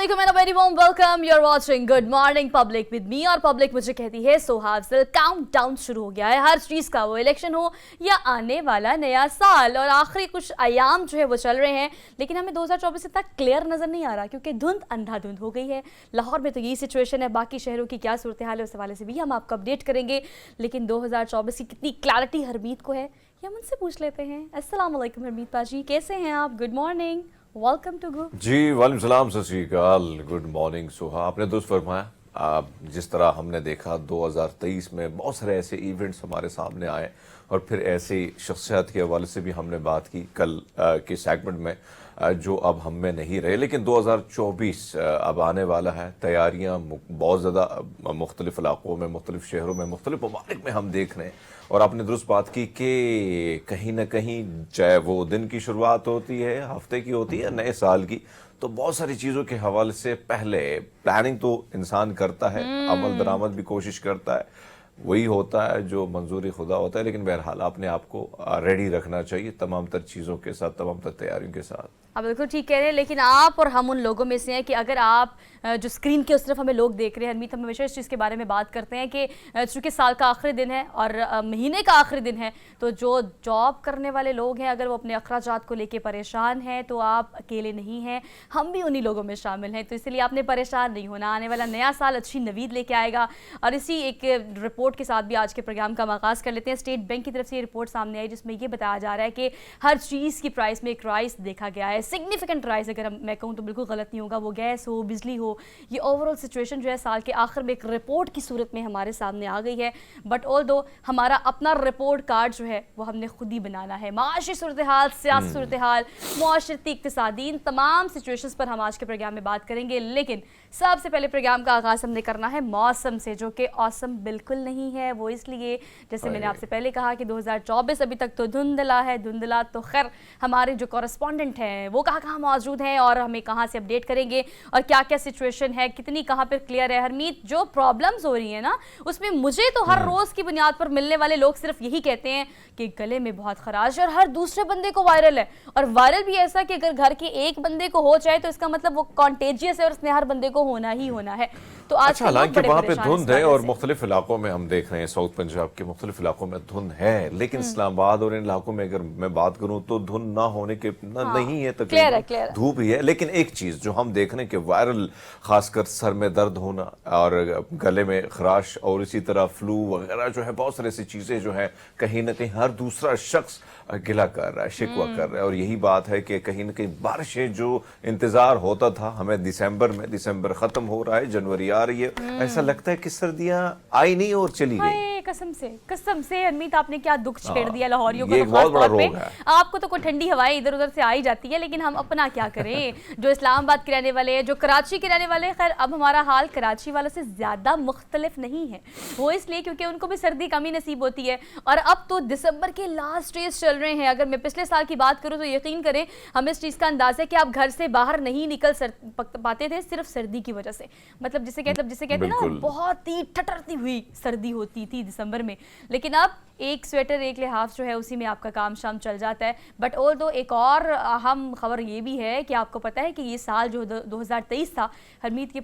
अस्सलामुअलैकुम and very warm welcome. You are watching good morning public with me और public मुझे कहती है सोहाफिल। काउंटडाउन शुरू हो गया है हर चीज का, वो इलेक्शन हो या आने वाला नया साल, और आखिरी कुछ अयाम जो है वो चल रहे हैं। लेकिन हमें 2024 इतना क्लियर नजर नहीं आ रहा क्योंकि धुंध अंधाधुंध हो गई है। लाहौर में तो यही सिचुएशन है, बाकी शहरों की क्या सूरत हाल है उस हवाले से भी हम आपको अपडेट करेंगे। लेकिन 2024 की कितनी क्लैरिटी हरमीत को है ये हम उनसे पूछ लेते हैं। अस्सलाम वालेकुम हरमीत पाजी, कैसे हैं आप? Good morning, welcome to go. जी वालेकुम सलाम, सत श्री अकाल, गुड मॉर्निंग सुहा। आपने दुरुस्त फरमाया। जिस तरह हमने देखा 2023 में बहुत सारे ऐसे इवेंट्स हमारे सामने आए और फिर ऐसी शख्सियत के हवाले से भी हमने बात की कल के सेगमेंट में, जो अब हम में नहीं रहे। लेकिन 2024 अब आने वाला है। तैयारियां बहुत ज़्यादा मुख्तलिफ इलाकों में, मुख्तलिफ शहरों में, मुख्तलिफ ममालिक में हम देख रहे हैं। और आपने दुरुस्त बात की कि कहीं ना कहीं चाहे वो दिन की शुरुआत होती है, हफ्ते की होती है, नए साल की, तो बहुत सारी चीज़ों के हवाले से पहले प्लानिंग तो इंसान करता है, अमल दरामद भी कोशिश करता है, वही होता है जो मंजूरी खुदा होता है। लेकिन बहरहाल अपने आप को रेडी रखना चाहिए तमाम तर चीज़ों के साथ, तमाम तर तैयारियों के साथ। आप बिल्कुल ठीक कह रहे हैं। लेकिन आप और हम उन लोगों में से हैं कि अगर आप जो स्क्रीन के उस तरफ हमें लोग देख रहे हैं, हरमीत हम हमेशा इस चीज़ के बारे में बात करते हैं कि चूँकि साल का आखिरी दिन है और महीने का आखिरी दिन है, तो जो जॉब करने वाले लोग हैं अगर वो अपने अखराजात को लेके परेशान हैं तो आप अकेले नहीं हैं, हम भी उन्हीं लोगों में शामिल हैं। तो इसलिए आपने परेशान नहीं होना, आने वाला नया साल अच्छी नवीद लेके आएगा। और इसी एक रिपोर्ट के साथ भी आज के प्रोग्राम का आगाज़ कर लेते हैं। स्टेट बैंक की तरफ से ये रिपोर्ट सामने आई जिसमें ये बताया जा रहा है कि हर चीज़ की प्राइस में एक राइस देखा गया है, सिग्निफिकेंट राइस। अगर मैं कहूँ तो बिल्कुल गलत नहीं होगा, वो गैस हो, बिजली हो, ये ओवरऑल सिचुएशन जो है साल के आखिर में एक रिपोर्ट की सूरत में हमारे सामने आ गई है। बट ऑल्दो हमारा अपना रिपोर्ट कार्ड जो है वो हमने खुद ही बनाना है। माशी सूरत हाल, सियासी सूरत हाल, मुआशरती, इक्तिसादी, इन तमाम सिचुएशंस पर हम आज के प्रोग्राम में बात करेंगे। लेकिन सबसे पहले प्रोग्राम का आगाज़ हमने करना है मौसम से, जो कि औसम बिल्कुल नहीं है। वो इसलिए जैसे मैंने आपसे पहले कहा कि 2024 अभी तक तो धुंधला है। धुंधला तो खैर हमारे जो कॉरेस्पॉन्डेंट हैं वो कहाँ मौजूद हैं और हमें कहाँ से अपडेट करेंगे और क्या क्या सिचुएशन है, कितनी कहाँ पर क्लियर है। हरमीत, जो प्रॉब्लम्स हो रही है ना उसमें मुझे तो हर रोज़ की बुनियाद पर मिलने वाले लोग सिर्फ यही कहते हैं कि गले में बहुत खराश है और हर दूसरे बंदे को वायरल है। और वायरल भी ऐसा कि अगर घर के एक बंदे को हो जाए तो इसका मतलब वो कॉन्टेजियस है और उसने हर बंदे को होना ही होना है। तो आज हालांकि वहाँ पे धुंध है और मुख्तलिफ इलाकों में हम देख रहे हैं, साउथ पंजाब के मुख्तलिफ इलाकों में धुंध है। लेकिन इस्लामाबाद और इन इलाकों में अगर मैं बात करूँ तो धुंध ना होने के नहीं है, तकरीबन धूप ही है। लेकिन एक चीज जो हम देख रहे हैं कि वायरल, खासकर सर में दर्द होना और गले में खराश और इसी तरह फ्लू वगैरह जो है, बहुत सारी ऐसी चीजें जो है कहीं ना कहीं हर दूसरा शख्स गिला कर रहा है, शिकवा कर रहा है। और यही बात है कि कहीं ना कहीं बारिशें जो इंतजार होता था हमें दिसंबर में, दिसंबर खत्म हो रहा है, जनवरी आ रही है, ऐसा लगता है कि सर्दियां आई नहीं और चली गई। कसम से हरमीत, आपने क्या दुख छेड़ दिया लाहौरियों को। तो खास तौर पे आपको तो कोई ठंडी हवाएं इधर उधर से आ ही जाती है, लेकिन हम अपना क्या करें। जो इस्लामाबाद के रहने वाले हैं, जो कराची के रहने वाले हैं, खैर अब हमारा हाल कराची वालों से ज्यादा मुख्तलिफ नहीं है। वो इसलिए क्योंकि उनको भी सर्दी कम ही नसीब होती है। और अब तो दिसंबर के लास्ट डेज चल रहे हैं। अगर मैं पिछले साल की बात करूं तो यकीन करें हमें इस चीज़ का अंदाजा है कि आप घर से बाहर नहीं निकल पाते थे सिर्फ सर्दी की वजह से। मतलब जिसे कहते हैं ना, बहुत ही ठटरती हुई सर्दी होती थी दिसंबर में। लेकिन अब एक स्वेटर एक लिहाफ जो है उसी में आपका काम शाम चल जाता है। बट ऑल्दो एक और अहम खबर ये भी है कि आपको पता है कि ये साल जो 2023 था हरमीत के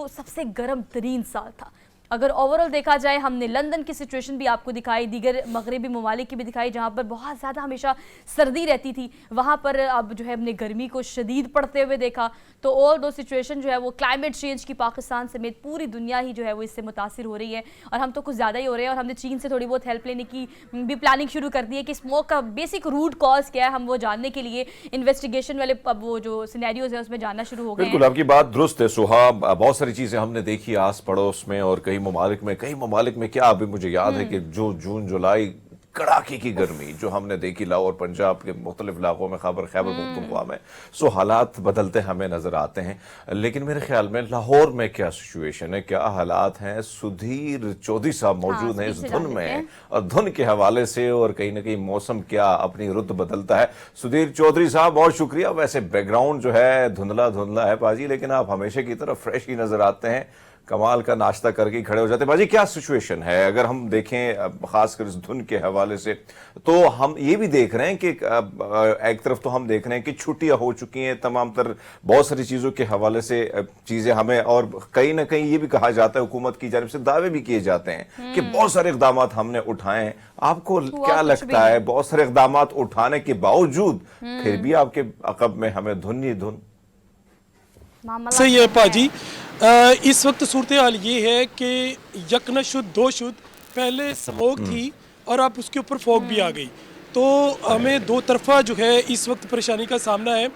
सबसे गर्म तरीन साल था। अगर ओवरऑल देखा जाए, हमने लंदन की सिचुएशन भी आपको दिखाई, दीगर मगरबी ममालिक की भी दिखाई जहाँ पर बहुत ज़्यादा हमेशा सर्दी रहती थी, वहाँ पर अब जो है हमने गर्मी को शदीद पड़ते हुए देखा। तो और दो सिचुएशन जो है वो क्लाइमेट चेंज की पाकिस्तान समेत पूरी दुनिया ही जो है वो इससे मुतासिर हो रही है। और हम तो कुछ ज़्यादा ही हो रहे हैं। और हमने चीन से थोड़ी बहुत हेल्प लेने की भी प्लानिंग शुरू कर दी है कि स्मोक का बेसिक रूट कॉज क्या है, हम वो जानने के लिए इन्वेस्टिगेशन वाले अब वो जो सिनेरियोज है उसमें जानना शुरू हो गए। बिल्कुल आपकी बात दुरुस्त है सुहा। बहुत सारी चीजें हमने देखी आस पड़ोस में और कई ममालिक में क्या अभी मुझे याद है कि जो जून जुलाई कड़ाके की गर्मी जो हमने देखी लाहौर पंजाब के मुख्तलिफ इलाकों में, खैबर पख्तूनख्वा में, सो हालात बदलते हमें नजर आते हैं। लेकिन मेरे ख्याल में लाहौर में क्या सिचुएशन है, क्या हालात हैं, सुधीर चौधरी साहब मौजूद हैं इस धुन में, और धुन के हवाले से और कहीं ना कहीं मौसम क्या अपनी रुत बदलता है। सुधीर चौधरी साहब बहुत शुक्रिया। वैसे बैकग्राउंड जो है धुंधला है पाजी, लेकिन आप हमेशा की तरह फ्रेश ही नजर आते हैं। कमाल का नाश्ता करके ही खड़े हो जाते हैं। बाजी क्या सिचुएशन है अगर हम देखें खासकर इस धुन के हवाले से, तो हम ये भी देख रहे हैं कि एक तरफ तो हम देख रहे हैं कि छुट्टियां हो चुकी हैं तमाम तर बहुत सारी चीजों के हवाले से चीजें हमें, और कहीं ना कहीं ये भी कहा जाता है हुकूमत की जानिब से दावे भी किए जाते हैं कि बहुत सारे इकदाम हमने उठाए हैं। आपको क्या लगता है बहुत सारे इकदाम उठाने के बावजूद फिर भी आपके अकब में हमें धुन ही धुन? सही है पाजी। इस वक्त सूरत हाल ये है कि यकनशुद्ध दो शुद्ध पहले स्मोक थी और अब उसके ऊपर फॉग भी आ गई, तो हमें दो तरफा जो है इस वक्त परेशानी का सामना है।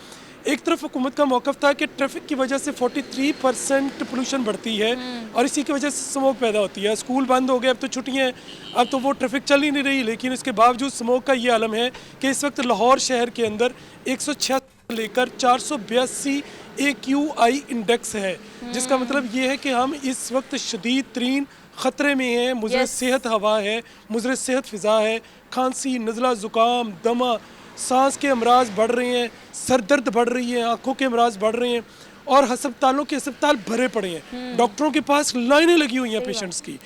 एक तरफ हुकूमत का मौक़िफ़ था कि ट्रैफिक की वजह से 43% पोल्यूशन बढ़ती है और इसी की वजह से स्मोक पैदा होती है। स्कूल बंद हो गए, अब तो छुट्टियां हैं, अब तो वो ट्रैफिक चल ही नहीं रही, लेकिन इसके बावजूद स्मोक का ये आलम है कि इस वक्त लाहौर शहर के अंदर 106 लेकर 482 AQI इंडेक्स है, जिसका मतलब ये है कि हम इस वक्त शदीद तरीन ख़तरे में हैं। मुज़र सेहत हवा है, मुज़र सेहत फ़िज़ा है, खांसी, नज़ला, ज़ुकाम, दमा, सांस के अमराज बढ़ रहे हैं, सर दर्द बढ़ रही है, आँखों के अमराज बढ़ रहे हैं और अस्पतालों के अस्पताल भरे पड़े हैं, डॉक्टरों के पास लाइनें लगी हुई हैं पेशेंट्स की।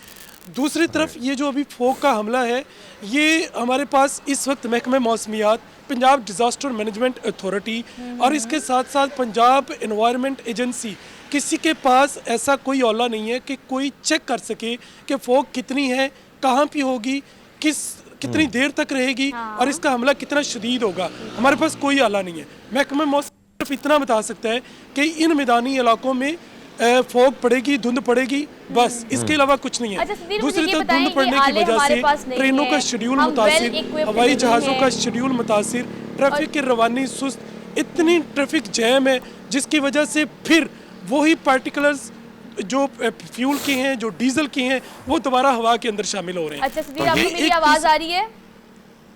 दूसरी तरफ ये जो अभी फोग का हमला है, ये हमारे पास इस वक्त महकमे मौसमियात, पंजाब डिज़ास्टर मैनेजमेंट अथॉरिटी और इसके साथ साथ पंजाब एनवायरनमेंट एजेंसी, किसी के पास ऐसा कोई औला नहीं है कि कोई चेक कर सके कि फोग कितनी है, कहाँ पे होगी, कितनी देर तक रहेगी और इसका हमला कितना शदीद होगा। हमारे पास कोई आला नहीं है। महकमा मौसम सिर्फ इतना बता सकता है कि इन मैदानी इलाकों में फॉग पड़ेगी, धुंध पड़ेगी, बस, इसके अलावा कुछ नहीं है। दूसरी तरफ धुंध पड़ने की वजह से ट्रेनों का शेड्यूल मुतासिर, हवाई जहाज़ों का शेड्यूल मुतासिर, ट्रैफिक की रवानी सुस्त, इतनी ट्रैफिक जैम है जिसकी वजह से फिर वही पार्टिकुलर्स जो फ्यूल के हैं, जो डीजल के हैं, वो दोबारा हवा के अंदर शामिल हो रहे हैं। अच्छा सदीर, आपको मेरी आवाज आ रही है?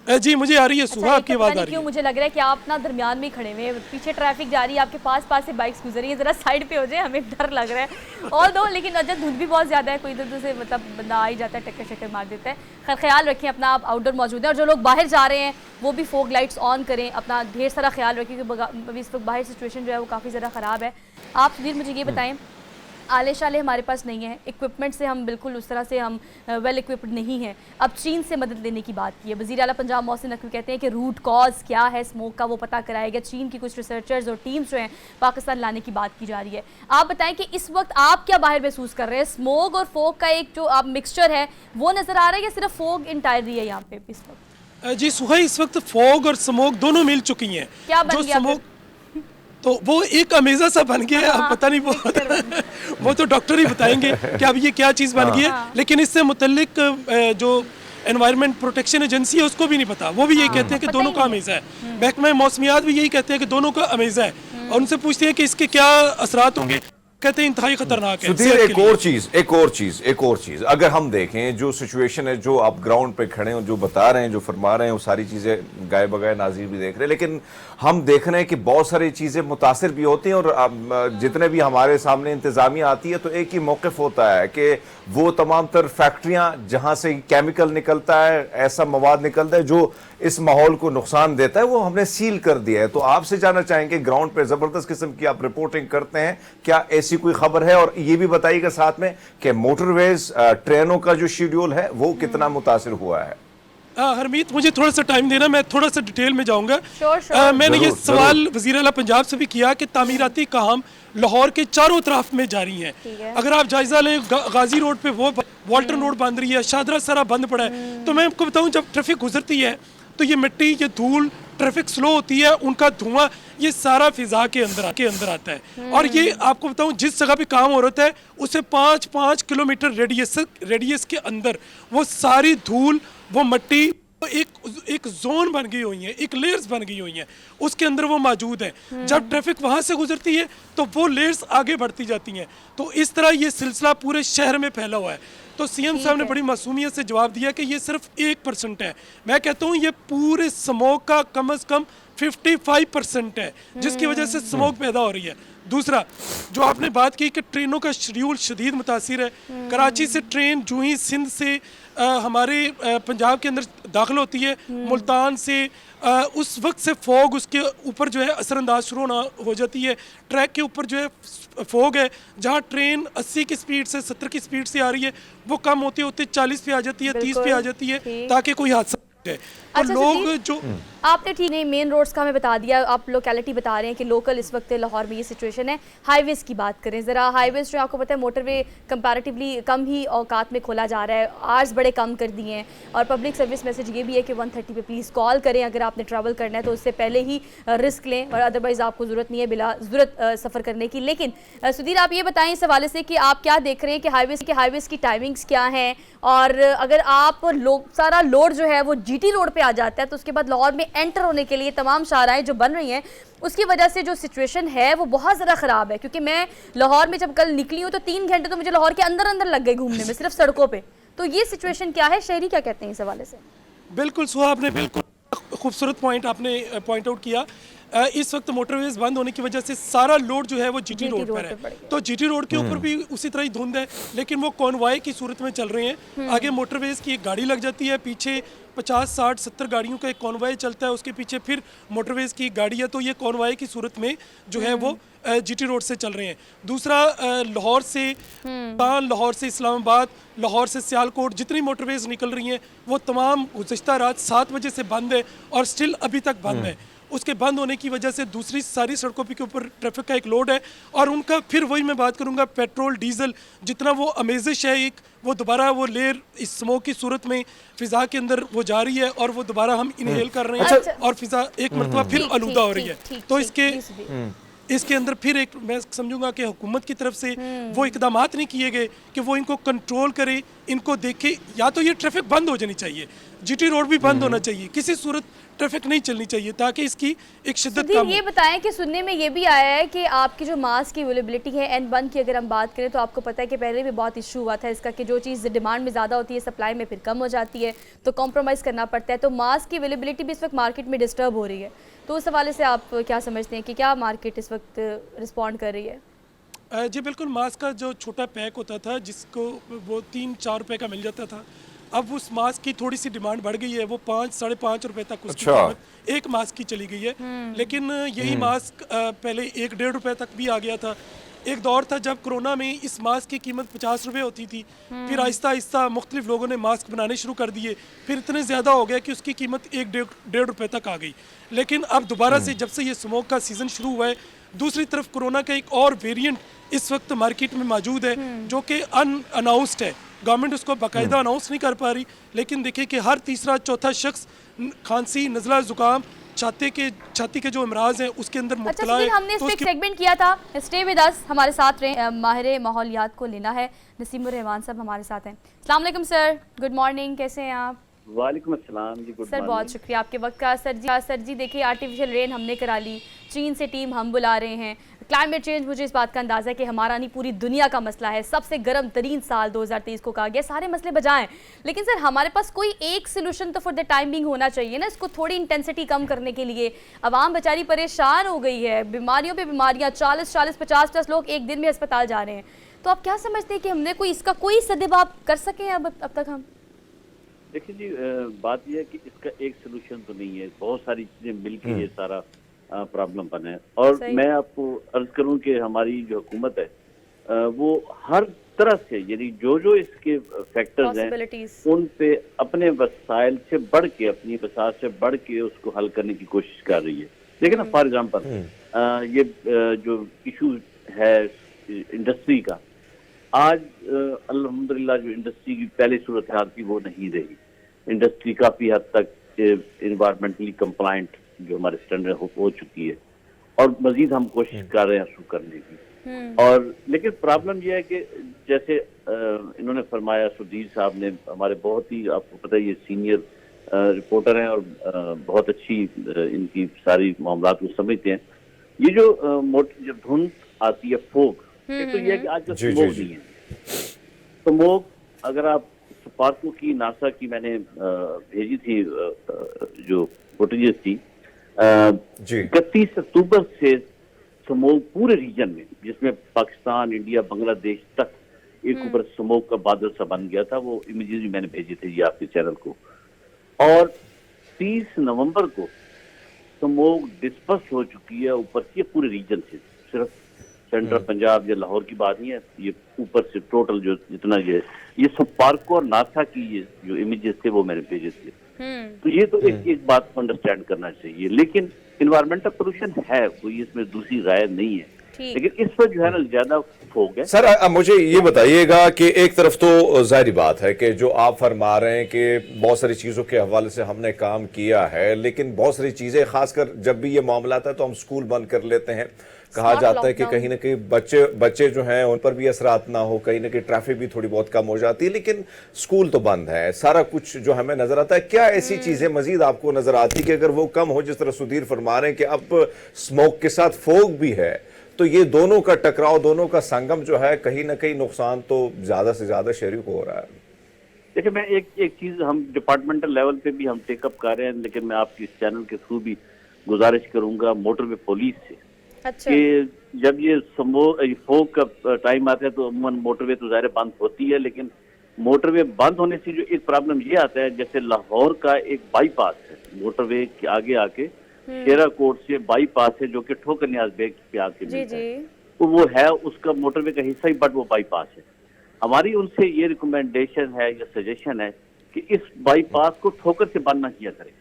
जी मुझे आ रही है सुहा, आपकी आवाज आ रही है। क्यों मुझे लग रहा है कि आप ना दरमियान में खड़े हुए, पीछे ट्रैफिक जा रही है, आपके पास से बाइक्स गुजर रही है, जरा साइड पे हो जाए, हमें डर लग रहा है। और दो लेकिन अजय धुंध भी बहुत ज़्यादा है, कोई इधर से मतलब बंदा आ ही जाता है, टक्कर शक्कर मार देता है। खैर ख्याल रखें अपना, आप आउटडोर मौजूद हैं और जो लोग बाहर जा रहे हैं वो भी फोग लाइट्स ऑन करें, अपना ढेर सारा ख्याल रखें क्योंकि इस वक्त बाहर सिचुएशन जो है वो काफ़ी ज़्यादा ख़राब है। आप सदीर मुझे ये बताएँ, आले शाले हमारे पास नहीं है, इक्विपमेंट से हम बिल्कुल उस तरह से हम वेल इक्विप्ड नहीं हैं। अब चीन से मदद लेने की बात की है, वज़ीर आला पंजाब मोहसिन नकवी कहते हैं कि रूट कॉज क्या है स्मोक का वो पता कराएगा। चीन की कुछ रिसर्चर्स और टीम्स जो हैं पाकिस्तान लाने की बात की जा रही है। आप बताएं कि इस वक्त आप क्या बाहर महसूस कर रहे हैं? स्मोक और फोग का एक जो आप मिक्सचर है वो नज़र आ रहा है या सिर्फ फोग इंटायरली है यहाँ पे इस वक्त? जी सुहा, इस वक्त फोग और स्मोक दोनों मिल चुकी हैं। क्या बन गया स्मोक तो वो एक अमेज़ा सा बन गया है, अब पता नहीं वो तो डॉक्टर ही बताएंगे कि अब ये क्या चीज़ बन गई है, लेकिन इससे मुतल्लिक जो एनवायरनमेंट प्रोटेक्शन एजेंसी है उसको भी नहीं पता, वो भी यही कहते हैं कि दोनों का अमेज़ा है। महकमा मौसमियात भी यही कहते हैं कि दोनों का अमेज़ा है और उनसे पूछते हैं कि इसके क्या असरात होंगे, कहते हैं इंतहाई खतरनाक है। सुधीर, एक और चीज अगर हम देखें जो सिचुएशन है, जो आप ग्राउंड पे खड़े हो, जो बता रहे हैं, जो फरमा रहे हैं, वो सारी चीजें गाय बगाए नाज़रीन भी देख रहे हैं, लेकिन हम देख रहे हैं कि बहुत सारी चीजें मुतासिर भी होती हैं और जितने भी हमारे सामने इंतजामिया आती है तो एक ही मौक़िफ़ होता है कि वो तमाम तर फैक्ट्रियां जहां से केमिकल निकलता है, ऐसा मवाद निकलता है जो इस माहौल को नुकसान देता है, वो हमने सील कर दिया है। तो आपसे जानना चाहेंगे, ग्राउंड पे जबरदस्त किस्म की आप रिपोर्टिंग करते हैं, क्या ऐसी कोई खबर है? और ये भी बताइएगा साथ में कि मोटरवेज ट्रेनों का जो शेड्यूल है वो कितना मुतासिर हुआ है? हरमीत, मुझे थोड़ा सा टाइम देना, मैं थोड़ा सा डिटेल में जाऊंगा। मैंने ये जरूर। सवाल वज़ीर आला पंजाब से भी किया कि तामीराती काम लाहौर के चारों तरफ में जारी हैं। अगर आप जायजा लें, गाजी रोड पे वो वाल्टन रोड बंद रही है, शादरा सारा बंद पड़ा है। तो मैं आपको बताऊं, जब ट्रैफिक गुजरती है तो ये मिट्टी, ये धूल, ट्रैफिक स्लो होती है, उनका धुआं, ये सारा फिजा के अंदर आता है। और ये आपको बताऊं, जिस जगह पे काम हो रहा है उससे 5-5 किलोमीटर रेडियस के अंदर वो सारी धूल, वो मिट्टी एक जोन बन गई हुई है, एक लेयर्स बन गई हुई हैं, उसके अंदर वो मौजूद है। जब ट्रैफिक वहां से गुजरती है तो वो लेयर्स आगे बढ़ती जाती हैं। तो इस तरह ये सिलसिला पूरे शहर में फैला हुआ है। तो सीएम साहब ने बड़ी मासूमियत से जवाब दिया कि ये सिर्फ 1% है। मैं कहता हूँ ये पूरे स्मोक का कम से कम 55% है, जिसकी वजह से स्मोक पैदा हो रही है। दूसरा जो आपने बात की कि ट्रेनों का शेड्यूल शदीद मुतासिर है। कराची से ट्रेन जो ही सिंध से हमारे पंजाब के अंदर दाखिल होती है, मुल्तान से उस वक्त से फॉग उसके ऊपर जो है असरअंदाज शुरू होना हो जाती है। ट्रैक के ऊपर जो है फॉग है, जहाँ ट्रेन 80 की स्पीड से 70 की स्पीड से आ रही है, वो कम होते होते 40 पे आ जाती है, 30 पे आ जाती है, ताकि कोई हादसा है। तो अच्छा, लोग जो आपने ठीक नहीं मेन रोड्स का हमें बता दिया, आप लोकेलिटी बता रहे हैं कि लोकल इस वक्त लाहौर में ये सिचुएशन है। हाईवेज की बात करें ज़रा, हाईवेज जो आपको पता है मोटरवे कंपैरेटिवली कम ही औकात में खोला जा रहा है, आवर्स बड़े कम कर दिए हैं, और पब्लिक सर्विस मैसेज ये भी है कि 130 पे प्लीज़ कॉल करें अगर आपने ट्रैवल करना है, तो उससे पहले ही रिस्क लें, और अदरवाइज़ आपको ज़रूरत नहीं है बिला ज़रूरत सफ़र करने की। लेकिन सुधीर, आप ये बताएं इस हवाले से कि आप क्या देख रहे हैं कि हाईवेज की टाइमिंग्स क्या हैं, और अगर आप सारा लोड जो है वो GT रोड पर आ जाता है, तो उसके बाद लाहौर में एंटर होने के लिए तमाम शाहराएं जो बन रही हैं, उसकी वजह से जो सिचुएशन है वो बहुत ज़्यादा ख़राब है। क्योंकि मैं लाहौर में जब कल निकली हूँ तो 3 घंटे तो मुझे लाहौर के अंदर अंदर लग गए घूमने में, सिर्फ सड़कों पे। तो ये सिचुएशन क्या है, शहरी क्या कहते हैं इस हवाले से? बिल्कुल सुहा, आपने बिल्कुल खूबसूरत पॉइंट आपने पॉइंट आउट किया। इस वक्त मोटरवेज बंद होने की वजह से सारा लोड जो है वो GT रोड पर है, तो GT रोड के ऊपर भी उसी तरह ही धुंध है, लेकिन वो कॉन्वॉय की सूरत में चल रहे हैं। आगे मोटरवेज की एक गाड़ी लग जाती है, पीछे 50, 60, 70 गाड़ियों का एक कॉन्वॉय चलता है, उसके पीछे फिर मोटरवेज की गाड़ी है, तो ये कॉन्वॉय की सूरत में जो है वो GT रोड से चल रहे हैं। दूसरा, लाहौर से लाहौर से इस्लामाबाद, लाहौर से सियालकोट जितनी मोटरवेज निकल रही हैं वो तमाम गुज़िश्ता रात 7 बजे से बंद है और स्टिल अभी तक बंद है। उसके बंद होने की वजह से दूसरी सारी सड़कों के ऊपर ट्रैफिक का एक लोड है, और उनका फिर वही मैं बात करूंगा, पेट्रोल डीजल जितना वो अमेजिश है, एक वो दोबारा वो लेयर इस स्मोक की सूरत में फिजा के अंदर वो जा रही है, और वो दोबारा हम इनहेल कर रहे हैं, और फिजा एक मरतबा फिर आलूदा हो रही है। तो इसके अंदर फिर एक मैं समझूंगा कि हुकूमत की तरफ से वो इकदाम नहीं किए गए कि वो इनको कंट्रोल करे, इनको देखे। या तो ये ट्रैफिक बंद हो जानी चाहिए, GT रोड भी बंद होना चाहिए, किसी सूरत ट्रैफिक नहीं चलनी चाहिए, ताकि इसकी एक शिद्दत कम हो। ये बताएं कि सुनने में ये भी आया है कि आपकी जो मास्क की अवेलेबिलिटी है N1 की अगर हम बात करें, तो आपको पता है कि पहले भी बहुत इशू हुआ था इसका कि जो चीज़ डिमांड में ज़्यादा होती है सप्लाई में फिर कम हो जाती है, तो कॉम्प्रोमाइज़ करना पड़ता है। तो मास्क की अवेलेबिलिटी भी इस वक्त मार्केट में डिस्टर्ब हो रही है, तो उस हवाले से आप क्या समझते हैं कि क्या मार्केट इस वक्त रिस्पॉन्ड कर रही है? जी बिल्कुल, मास्क का जो छोटा पैक होता था जिसको वो 3-4 रुपए का मिल जाता था, अब उस मास्क की थोड़ी सी डिमांड बढ़ गई है, वो 5-5.5 रुपए तक उसकी कीमत एक मास्क की चली गई है। लेकिन यही मास्क पहले 1-1.5 रुपए तक भी आ गया था। एक दौर था जब कोरोना में इस मास्क की कीमत 50 रुपए होती थी, फिर आहिस्ता आहिस्ता मुख्तलिफ लोगों ने मास्क बनाने शुरू कर दिए, फिर इतने ज़्यादा हो गया कि उसकी कीमत 1-1.5 रुपए तक आ गई। लेकिन अब दोबारा से जब से ये स्मोक का सीज़न शुरू हुआ है, दूसरी तरफ कोरोना का एक और वेरिएंट इस वक्त मार्केट में मौजूद है, जो कि अनअनाउंस्ड है, गवर्नमेंट उसको बाकायदा अनाउंस नहीं कर पा रही। लेकिन देखिए कि हर तीसरा चौथा शख्स खांसी, नज़ला, ज़ुकाम, छाती के जो अमराज हैं उसके अंदर मुब्तला है। हमने इस पे एक सेगमेंट किया था, स्टे विद अस, हमारे साथ रहे, माहिर माहौलियात को लेना है, नसीमुर रहमान साहब हमारे साथ हैं। अस्सलाम वालेकुम सर, गुड मॉर्निंग, कैसे हैं आप? वालेकुम अस्सलाम जी, गुड सर बहुत शुक्रिया आपके वक्त का। सर जी देखिए, आर्टिफिशियल रेन हमने करा ली, चीन से टीम हम बुला रहे हैं, क्लाइमेट चेंज, मुझे इस बात का अंदाज़ा है कि हमारा नहीं पूरी दुनिया का मसला है, सबसे गर्म तरीन साल 2023 को कहा गया, सारे मसले बजाएं। लेकिन सर हमारे पास कोई एक सोल्यूशन तो फॉर द टाइम बिंग होना चाहिए ना, इसको थोड़ी इंटेंसिटी कम करने के लिए। आवाम बेचारी परेशान हो गई है, बीमारियों पे बीमारियाँ, 40-40, 50-50 लोग एक दिन में अस्पताल जा रहे हैं। तो आप क्या समझते हैं कि हमने इसका कोई सद्देबाब कर सके अब तक हम? देखिए जी, बात यह है कि इसका एक सोल्यूशन तो नहीं है, बहुत सारी चीजें मिलकर ये सारा प्रॉब्लम बना है। और मैं आपको अर्ज करूं कि हमारी जो हुकूमत है वो हर तरह से, यानी जो इसके फैक्टर्स हैं उन पे अपने वसाइल से बढ़ के, अपनी वसाइल से बढ़ के उसको हल करने की कोशिश कर रही है। देखिए ना, फॉर एग्जांपल ये जो इशू है इंडस्ट्री का, आज अल्हम्दुलिल्लाह जो इंडस्ट्री की पहले सूरत हाल थी वो नहीं रही। इंडस्ट्री काफी हद तक इन्वायरमेंटली कंप्लायंट जो हमारे स्टैंडर्ड हो चुकी है, और मजीद हम कोशिश कर रहे हैं शुरू करने की। और लेकिन प्रॉब्लम यह है कि जैसे इन्होंने फरमाया, सुधीर साहब ने, हमारे बहुत ही, आपको पता है ये सीनियर रिपोर्टर हैं और बहुत अच्छी इनकी सारी मामलात को समझते हैं। ये जो जब धुंध आती है, फोग, तो ये है कि आज स्मोक नहीं है। स्मोक अगर आप स्पार्को की, नासा की मैंने भेजी थी जो फुटेजेस थी, 31 अक्टूबर से स्मोक पूरे रीजन में, जिसमें पाकिस्तान, इंडिया, बांग्लादेश तक एक ऊपर स्मोक का बादल सा बन गया था। वो इमेजेस भी मैंने भेजे थे ये आपके चैनल को। और 30 नवंबर को स्मोक डिस्पर्स हो चुकी है ऊपर से पूरे रीजन से, सिर्फ सेंट्रल पंजाब या लाहौर की बात नहीं है, ये ऊपर से टोटल जो जितना ये सब पार्को और नासा की ये जो इमेजेस थे वो मैंने भेजे थे। तो ये तो एक बात को अंडरस्टैंड करना चाहिए। लेकिन इन्वायरमेंटल पोल्यूशन है, कोई इसमें दूसरी राय नहीं है, लेकिन इस पर जो है ना ज्यादा फोक है। सर मुझे ये बताइएगा कि एक तरफ तो जाहिर बात है कि जो आप फरमा रहे हैं कि बहुत सारी चीजों के हवाले से हमने काम किया है, लेकिन बहुत सारी चीजें खासकर जब भी ये मामला आता है तो हम स्कूल बंद कर लेते हैं। कहा जाता है कि कहीं ना कहीं बच्चे जो हैं उन पर भी असरात ना हो, कहीं ना कहीं ट्रैफिक भी थोड़ी बहुत कम हो जाती है, लेकिन स्कूल तो बंद है, सारा कुछ जो हमें नजर आता है। क्या ऐसी चीजें मजीद आपको नजर आती कि अगर वो कम हो, जिस तरह सुधीर फरमा रहे हैं कि अब स्मोक के साथ फोग भी है, तो ये दोनों का टकराव, दोनों का संगम जो है, कहीं ना कहीं नुकसान तो ज्यादा से ज्यादा शरीक हो रहा है। देखिए, मैं एक चीज हम डिपार्टमेंटल लेवल पे भी हम टेकअप कर रहे हैं, लेकिन मैं आपकी इस चैनल के थ्रू भी गुजारिश करूंगा मोटरवे पुलिस से। अच्छा। कि जब ये फोग का टाइम आता है तो अमूमन मोटरवे तो ज़ाहिर बंद होती है, लेकिन मोटरवे बंद होने से जो एक प्रॉब्लम ये आता है, जैसे लाहौर का एक बाईपास है मोटरवे के आगे आके, शेरा कोट से बाईपास है जो कि ठोकर न्याज बेग पे आके मिलता है, तो वो है उसका मोटरवे का हिस्सा ही, बट वो बाईपास है। हमारी उनसे ये रिकमेंडेशन है या सजेशन है कि इस बाईपास को ठोकर से बंद ना किया करें,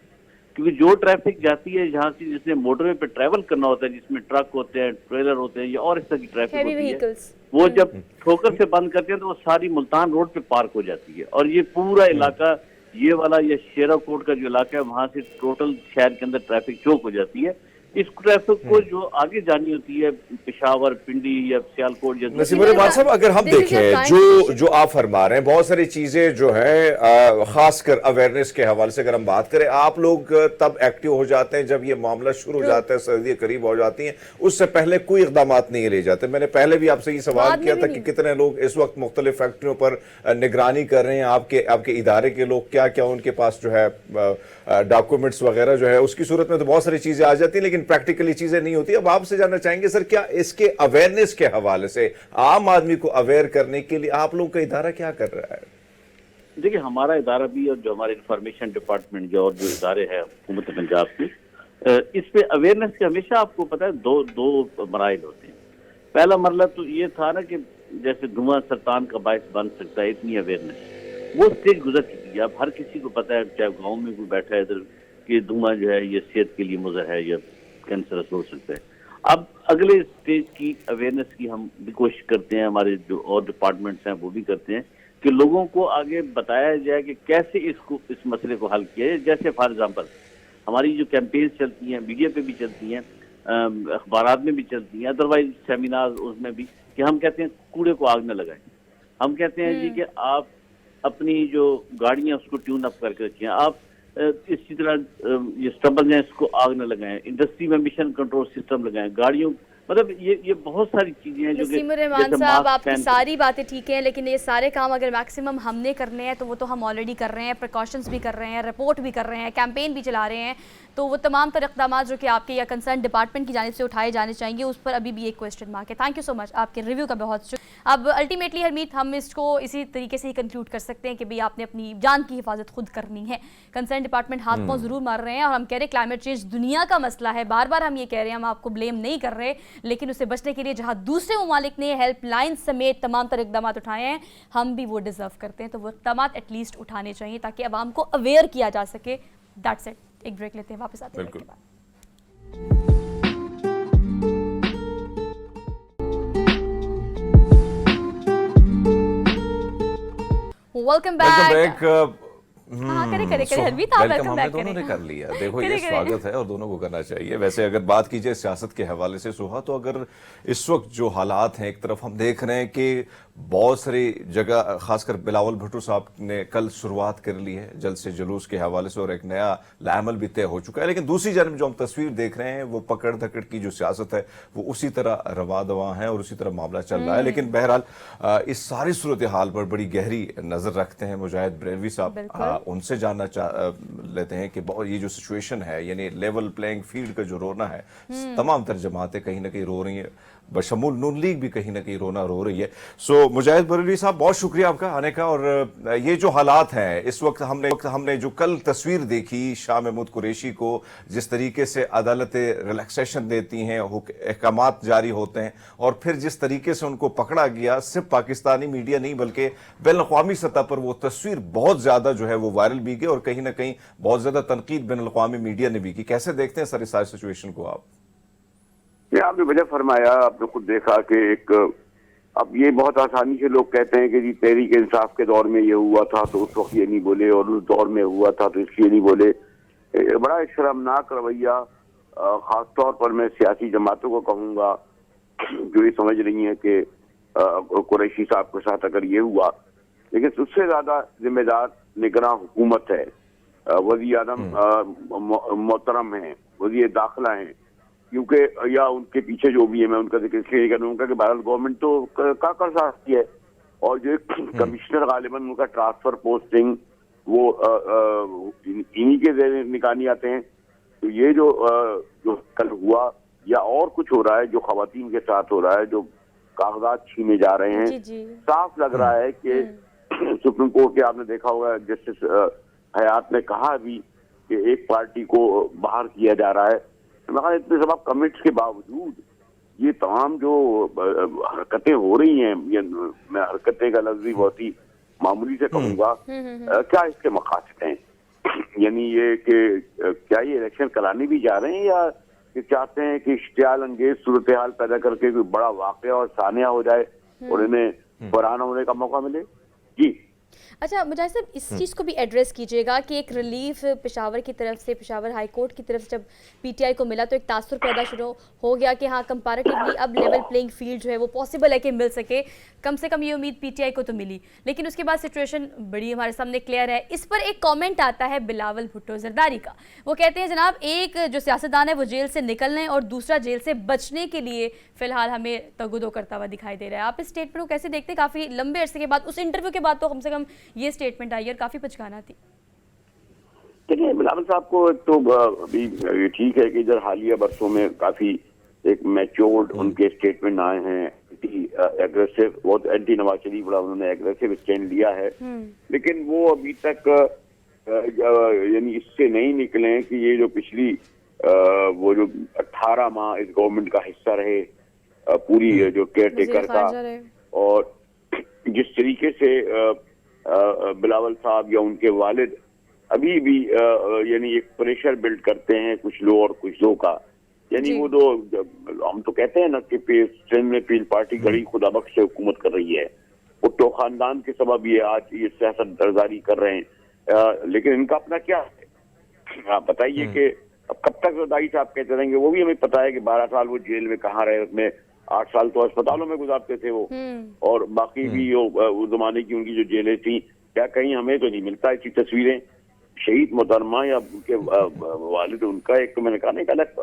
क्योंकि जो ट्रैफिक जाती है जहाँ से, जिसने मोटरवे पे ट्रैवल करना होता है, जिसमें ट्रक होते हैं, ट्रेलर होते हैं या और इस तरह की ट्रैफिक होती है, वो जब ठोकर से बंद करते हैं तो वो सारी मुल्तान रोड पे पार्क हो जाती है। और ये पूरा इलाका, ये वाला ये शेरा कोट का जो इलाका है, वहां से टोटल शहर के अंदर ट्रैफिक चौक हो जाती है। इस ट्रैफिक को जो आगे जानी होती है पेशावर, पिंडी या सियालकोट, नसीमुर साहब, अगर हम देखें जो आप फरमा रहे हैं, बहुत सारी चीजें जो है खासकर अवेयरनेस के हवाले से अगर हम बात करें, आप लोग तब एक्टिव हो जाते हैं जब ये मामला शुरू हो जाता है, सर्दी करीब हो जाती हैं, उससे पहले कोई इकदाम नहीं लिए जाते। मैंने पहले भी आपसे ये सवाल किया था कि कितने लोग इस वक्त मुख्तलिफ फैक्ट्रियों पर निगरानी कर रहे हैं, आपके इदारे के लोग क्या क्या उनके पास जो है डॉक्यूमेंट्स वगैरह जो है, उसकी सूरत में तो बहुत सारी चीजें आ जाती हैं, लेकिन प्रैक्टिकली चीजें नहीं होती। अब आपसे जानना चाहेंगे सर, क्या इसके अवेयरनेस के हवाले से, आम आदमी को अवेयर करने के लिए आप लोग का इदारा क्या कर रहा है? देखिए, हमारा इदारा भी और जो हमारे इंफॉर्मेशन डिपार्टमेंट जो और जो इदारे हैं हुकूमत पंजाब के, इस पे अवेयरनेस के हमेशा आपको पता है दो मराइल होते हैं। पहला मरला तो ये था ना कि जैसे धुआं सरतान का बायस बन सकता है, इतनी अवेयरनेस वो स्टेज गुजर चुकी है। अब हर किसी को पता है, चाहे गाँव में कोई बैठा है इधर, कि धुआं जो है ये सेहत के लिए मुज़र है या कैंसरस हो सकता है। अब अगले स्टेज की अवेयरनेस की हम भी कोशिश करते हैं, हमारे जो और डिपार्टमेंट्स हैं वो भी करते हैं कि लोगों को आगे बताया जाए कि कैसे इस मसले को हल किया जाए। जैसे फॉर एग्जांपल हमारी जो कैंपेन्स चलती हैं, मीडिया पे भी चलती हैं, अखबारात में भी चलती हैं, अदरवाइज सेमिनार उसमें भी, कि हम कहते हैं कूड़े को आग न लगाएं। हम कहते हैं जी कि आप अपनी जो गाड़ियाँ उसको ट्यून अप करके रखिए, आप इसी तरह ये स्टबल हैं इसको आग न लगाएं, इंडस्ट्री में मिशन कंट्रोल सिस्टम लगाएं, गाड़ियों, मतलब ये बहुत सारी चीजें हैं जो नसीमुर रहमान साहब, आपकी सारी बातें ठीक हैं, लेकिन ये सारे काम अगर मैक्सिमम हमने करने हैं तो वो तो हम ऑलरेडी कर रहे हैं, प्रिकॉशंस भी कर रहे हैं, रिपोर्ट भी कर रहे हैं, कैंपेन भी चला रहे हैं, तो वो तमाम तर इक़दाम जो कि आपके या कंसर्न डिपार्टमेंट की जानिब से उठाए जाने चाहिए, उस पर अभी भी एक क्वेश्चन मार्क है। थैंक यू सो मच, आपके रिव्यू का बहुत शुक्रिया। अब अल्टीमेटली हरमीत, हम इसको इसी तरीके से ही कंक्लूड कर सकते हैं कि भाई आपने अपनी जान की हिफाजत खुद करनी है। कंसर्न डिपार्टमेंट हाथ पांव जरूर मार रहे हैं, और हम कह रहे हैं क्लाइमेट चेंज दुनिया का मसला है, बार बार हम ये कह रहे हैं, हम आपको ब्लेम नहीं कर रहे, लेकिन उससे बचने के लिए जहां दूसरे ममालिक ने हेल्पलाइन समेत तमाम तरह इक़दाम उठाए हैं, हम भी वो डिजर्व करते हैं, तो वो इक़दाम एटलीस्ट उठाने चाहिए ताकि अवाम को अवेयर किया जा सके। That's it. एक ब्रेक लेते हैं, वापस आते हैं ब्रेक के बाद। Welcome back. हाँ, करे हरमीत, आप वेलकम बैक दोनों ने कर लिया। देखो, ये स्वागत है और दोनों को करना चाहिए। वैसे अगर बात की जाए सियासत के हवाले से सुहा, तो अगर इस वक्त जो हालात हैं, एक तरफ हम देख रहे हैं कि बहुत सारी जगह, खासकर बिलावल भुट्टो साहब ने कल शुरुआत कर ली है जल्द से जुलूस के हवाले से, और एक नया लामल भी तय हो चुका है, लेकिन दूसरी जानब जो हम तस्वीर देख रहे हैं, वो पकड़ धकड़ की जो सियासत है वो उसी तरह रवा दवा है और उसी तरह मामला चल रहा है। लेकिन बहरहाल इस सारी सूरत हाल पर बड़ी गहरी नजर रखते हैं मुजाहिद बरेलवी साहब, उनसे जानना लेते हैं कि ये जो सिचुएशन है, यानी लेवल प्लेइंग फील्ड का जो रोना है, तमाम तर जमातें कहीं ना कहीं रो रही हैं, बशमूल नून लीग भी कहीं ना कहीं रोना रो रही है। सो मुजाहिद बरेलवी साहब, बहुत शुक्रिया आपका आने का। और ये जो हालात हैं इस वक्त, हमने जो कल तस्वीर देखी शाह महमूद कुरैशी को, जिस तरीके से अदालतें रिलैक्सेशन देती हैं, अहकामात जारी होते हैं, और फिर जिस तरीके से उनको पकड़ा गया, सिर्फ पाकिस्तानी मीडिया नहीं बल्कि बैनुल-अक़वामी सतह पर वो तस्वीर बहुत ज्यादा जो है वो वायरल भी गई, और कहीं ना कहीं बहुत ज्यादा तनकीद बैनुल-अक़वामी मीडिया ने भी की। कैसे देखते हैं सर इस सारी सिचुएशन को आप? आपने वजह फरमाया, आपने खुद देखा कि एक, अब ये बहुत आसानी से लोग कहते हैं कि जी तहरीक इंसाफ के दौर में ये हुआ था तो उस वक्त ये नहीं बोले, और उस दौर में हुआ था तो इसलिए नहीं बोले। बड़ा एक शर्मनाक रवैया, खासतौर पर मैं सियासी जमातों को कहूँगा जो ये समझ रही हैं कि कुरैशी साहब के साथ अगर ये हुआ, लेकिन सबसे ज्यादा जिम्मेदार निगरान हुकूमत है, वज़ीर आज़म मोहतरम हैं, वज़ीर दाखिला हैं, क्योंकि या उनके पीछे जो भी है, मैं उनका जिक्र इसलिए कर उनका कि भारत गवर्नमेंट तो क्या कर सकती है, और जो कमिश्नर गालिबन उनका ट्रांसफर पोस्टिंग वो इन्हीं के जरिए निकाली आते हैं। तो ये जो कल हुआ या और कुछ हो रहा है जो खवातीन के साथ हो रहा है, जो कागजात छीने जा रहे हैं, साफ लग रहा है कि सुप्रीम कोर्ट के, आपने देखा होगा जस्टिस हयात ने कहा भी कि एक पार्टी को बाहर किया जा रहा है। मगर इतने सब कमिट्स के बावजूद ये तमाम जो हरकतें हो रही हैं, मैं हरकतें का लफ्ज़ भी बहुत ही मामूली से कहूँगा, क्या इसके मकासद हैं? यानी ये कि क्या ये इलेक्शन कराने भी जा रहे हैं, या कि चाहते हैं कि इश्तियाल अंगेज सूरत हाल पैदा करके कोई बड़ा वाक़या और सानिया हो जाए और इन्हें फरार होने का मौका मिले? जी अच्छा मुजाहिद साहब, इस चीज़ को भी एड्रेस कीजिएगा कि एक रिलीफ पेशावर की तरफ से, पेशावर हाई कोर्ट की तरफ से जब पीटीआई को मिला तो एक तासुर पैदा शुरू हो गया कि हाँ कंपैरेटिवली अब लेवल प्लेइंग फील्ड जो है वो पॉसिबल है कि मिल सके। कम से कम ये उम्मीद पीटीआई को तो मिली, लेकिन उसके बाद सिचुएशन बड़ी हमारे सामने क्लियर है। इस पर एक कॉमेंट आता है बिलावल भुट्टो जरदारी का। वो कहते हैं जनाब, एक जो सियासतदान है वो जेल से निकलने और दूसरा जेल से बचने के लिए फिलहाल हमें तगुदो करता हुआ दिखाई दे रहा है। आप इस स्टेटमेंट को कैसे देखते हैं? काफ़ी लंबे अरसे के बाद, उस इंटरव्यू के बाद तो कम से कम ये स्टेटमेंट आई और काफी पचकाना थी। देखिए, बिलावल साहब को तो अभी ठीक है कि इधर हालिया बरसों में काफी एक मैच्योर्ड उनके स्टेटमेंट आए हैं, एग्रेसिव, बहुत एंटी नवाज शरीफ बड़ा उन्होंने एग्रेसिव स्टैंड लिया है, लेकिन वो अभी तक यानी इससे नहीं निकले हैं कि ये जो पिछली वो जो 18 माह इस गवर्नमेंट का हिस्सा रहे, पूरी जो केयर टेकर का, और जिस तरीके से बिलावल साहब या उनके वालिद अभी भी यानी एक प्रेशर बिल्ड करते हैं कुछ लोग और कुछ लोग का, यानी वो तो हम तो कहते हैं ना कि सिंध में पील पार्टी घड़ी खुदा बख्श से हुकूमत कर रही है, भुट्टो खानदान के सबब ये आज ये सियासत दरजारी कर रहे हैं, लेकिन इनका अपना क्या है आप बताइए कि अब कब तक रदाई साहब कहते रहेंगे? वो भी हमें पता है कि 12 साल वो जेल में कहाँ रहे, उसमें 8 साल तो अस्पतालों में गुजारते थे वो, और बाकी भी वो जमाने की उनकी जो जेलें थी, क्या कहीं हमें तो नहीं मिलता ऐसी तस्वीरें? शहीद मोहतरमा या उनके वालिद, उनका एक तो मैंने कहा ना एक अलग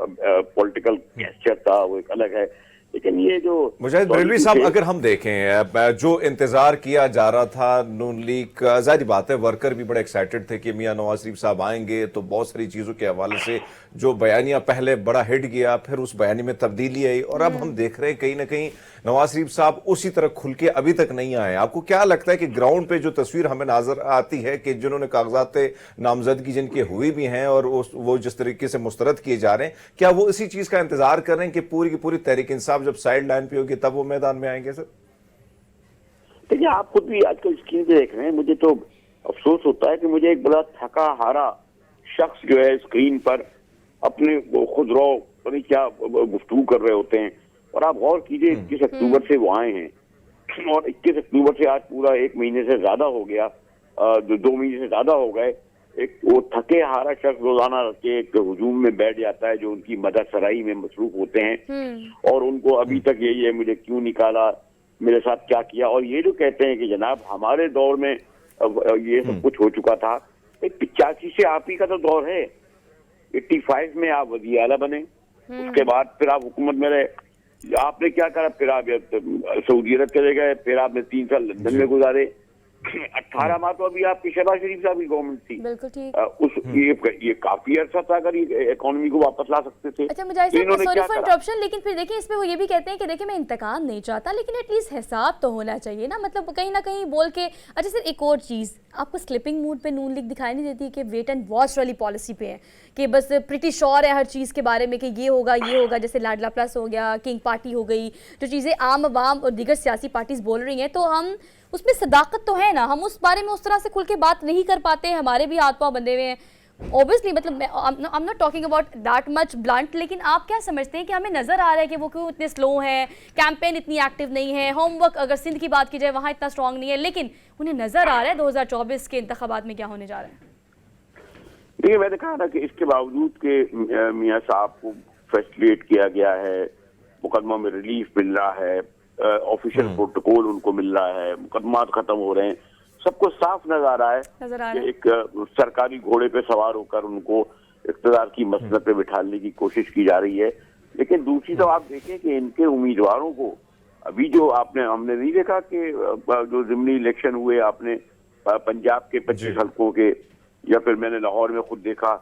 पॉलिटिकल गेस्चर था, वो एक अलग है, लेकिन ये जो मुजाहिद बरेलवी साहब, अगर हम देखें जो इंतजार किया जा रहा था नून लीग, जाहिर बात है वर्कर भी बड़े एक्साइटेड थे कि मियां नवाज शरीफ साहब आएंगे, तो बहुत सारी चीज़ों के हवाले से जो बयानिया पहले बड़ा हिट गया, फिर उस बयानी में तब्दीली आई, और अब हम देख रहे हैं कहीं ना कहीं नवाज शरीफ साहब उसी तरह खुल के अभी तक नहीं आए। आपको क्या लगता है कि ग्राउंड पे जो तस्वीर हमें नजर आती है कि जिन्होंने कागजात नामजदगी जिनके हुई भी हैं और वो जिस तरीके से मुस्तरद किए जा रहे हैं, क्या वो इसी चीज का इंतजार कर रहे हैं कि पूरी की पूरी तहरीक इंसाफ जब साइड लाइन पे होगी तब वो मैदान में आएंगे? सर देखिए, आप खुद भी आजकल स्क्रीन पे देख रहे हैं, मुझे तो अफसोस होता है कि मुझे एक बड़ा थका हारा शख्स जो है स्क्रीन पर अपने खुद रो पता क्या गुफ्तगू कर रहे होते हैं, और आप गौर कीजिए 21 अक्टूबर से वो आए हैं, और 21 अक्टूबर से आज पूरा 1 महीने से ज्यादा हो गया, 2 महीने से ज्यादा हो गए। एक वो थके हारा शख्स रोजाना के एक हुजूम में बैठ जाता है जो उनकी मदद सराई में मसरूफ होते हैं, और उनको अभी तक यही है मुझे क्यों निकाला, मेरे साथ क्या किया, और ये जो कहते हैं कि जनाब हमारे दौर में ये सब कुछ हो चुका था। 85 से आप ही का तो दौर है, 85 में आप वज़ीर आला बने, उसके बाद फिर आप हुकूमत में रहे, आपने क्या करा, फिर आप सऊदी अरब चले गए, फिर आपने 3 साल लंदन में गुजारे, 18 माह तो अभी आपकी शहबाज शरीफ साहब की गवर्नमेंट थी। बिल्कुल ठीक। ये काफी अरसा था, अगर ये इकोनॉमी को वापस ला सकते थे। अच्छा मुजाहिद तो साहब, इन्होंने सॉरी क्या फॉर करा? इंटरप्शन, लेकिन फिर देखिए इसमें वो ये भी कहते हैं कि देखिए मैं इंतकाम नहीं चाहता, लेकिन एटलीस्ट हिसाब तो होना चाहिए ना, मतलब कहीं ना कहीं बोल के। अच्छा सर, एक और चीज़, आपको स्लिपिंग मूड पे नून लीग दिखाई नहीं देती कि वेट एंड वॉच वाली पॉलिसी पे है कि बस प्रिटी श्योर है हर चीज़ के बारे में कि ये होगा ये होगा, जैसे लाडला प्लस हो गया, किंग पार्टी हो गई, जो चीज़ें आम अवाम और दीगर सियासी पार्टीज बोल रही हैं, तो हम उसमें सदाकत तो है ना, हम उस बारे में उस तरह से खुल के बात नहीं कर पाते, हमारे भी हाथ पाँव बंधे हुए हैं ऑब्वियसली। मतलब I am not talking about that much blunt, लेकिन आप क्या समझते हैं कि हमें नज़र आ रहा है कि वो क्यों इतने स्लो हैं, कैंपेन इतनी एक्टिव नहीं है, होमवर्क अगर सिंध की बात की जाए वहाँ इतना स्ट्रॉन्ग नहीं है, लेकिन उन्हें नज़र आ रहा है 2024 के इंतखाबात में क्या होने जा रहा है? देखिए, मैंने कहा ना कि इसके बावजूद के मियाँ साहब को फैसिलिटेट किया गया है, मुकदमा में रिलीफ मिल रहा है, ऑफिशियल प्रोटोकॉल उनको मिल रहा है, मुकदमा खत्म हो रहे हैं, सबको साफ नजर आ रहा है कि एक सरकारी घोड़े पे सवार होकर उनको इख्तियार की मसनत पे बिठाने की कोशिश की जा रही है। लेकिन दूसरी तरफ आप देखें कि इनके उम्मीदवारों को अभी जो हमने नहीं देखा कि जो ज़िमनी इलेक्शन हुए आपने पंजाब के 25 हल्कों के, या फिर मैंने लाहौर में खुद देखा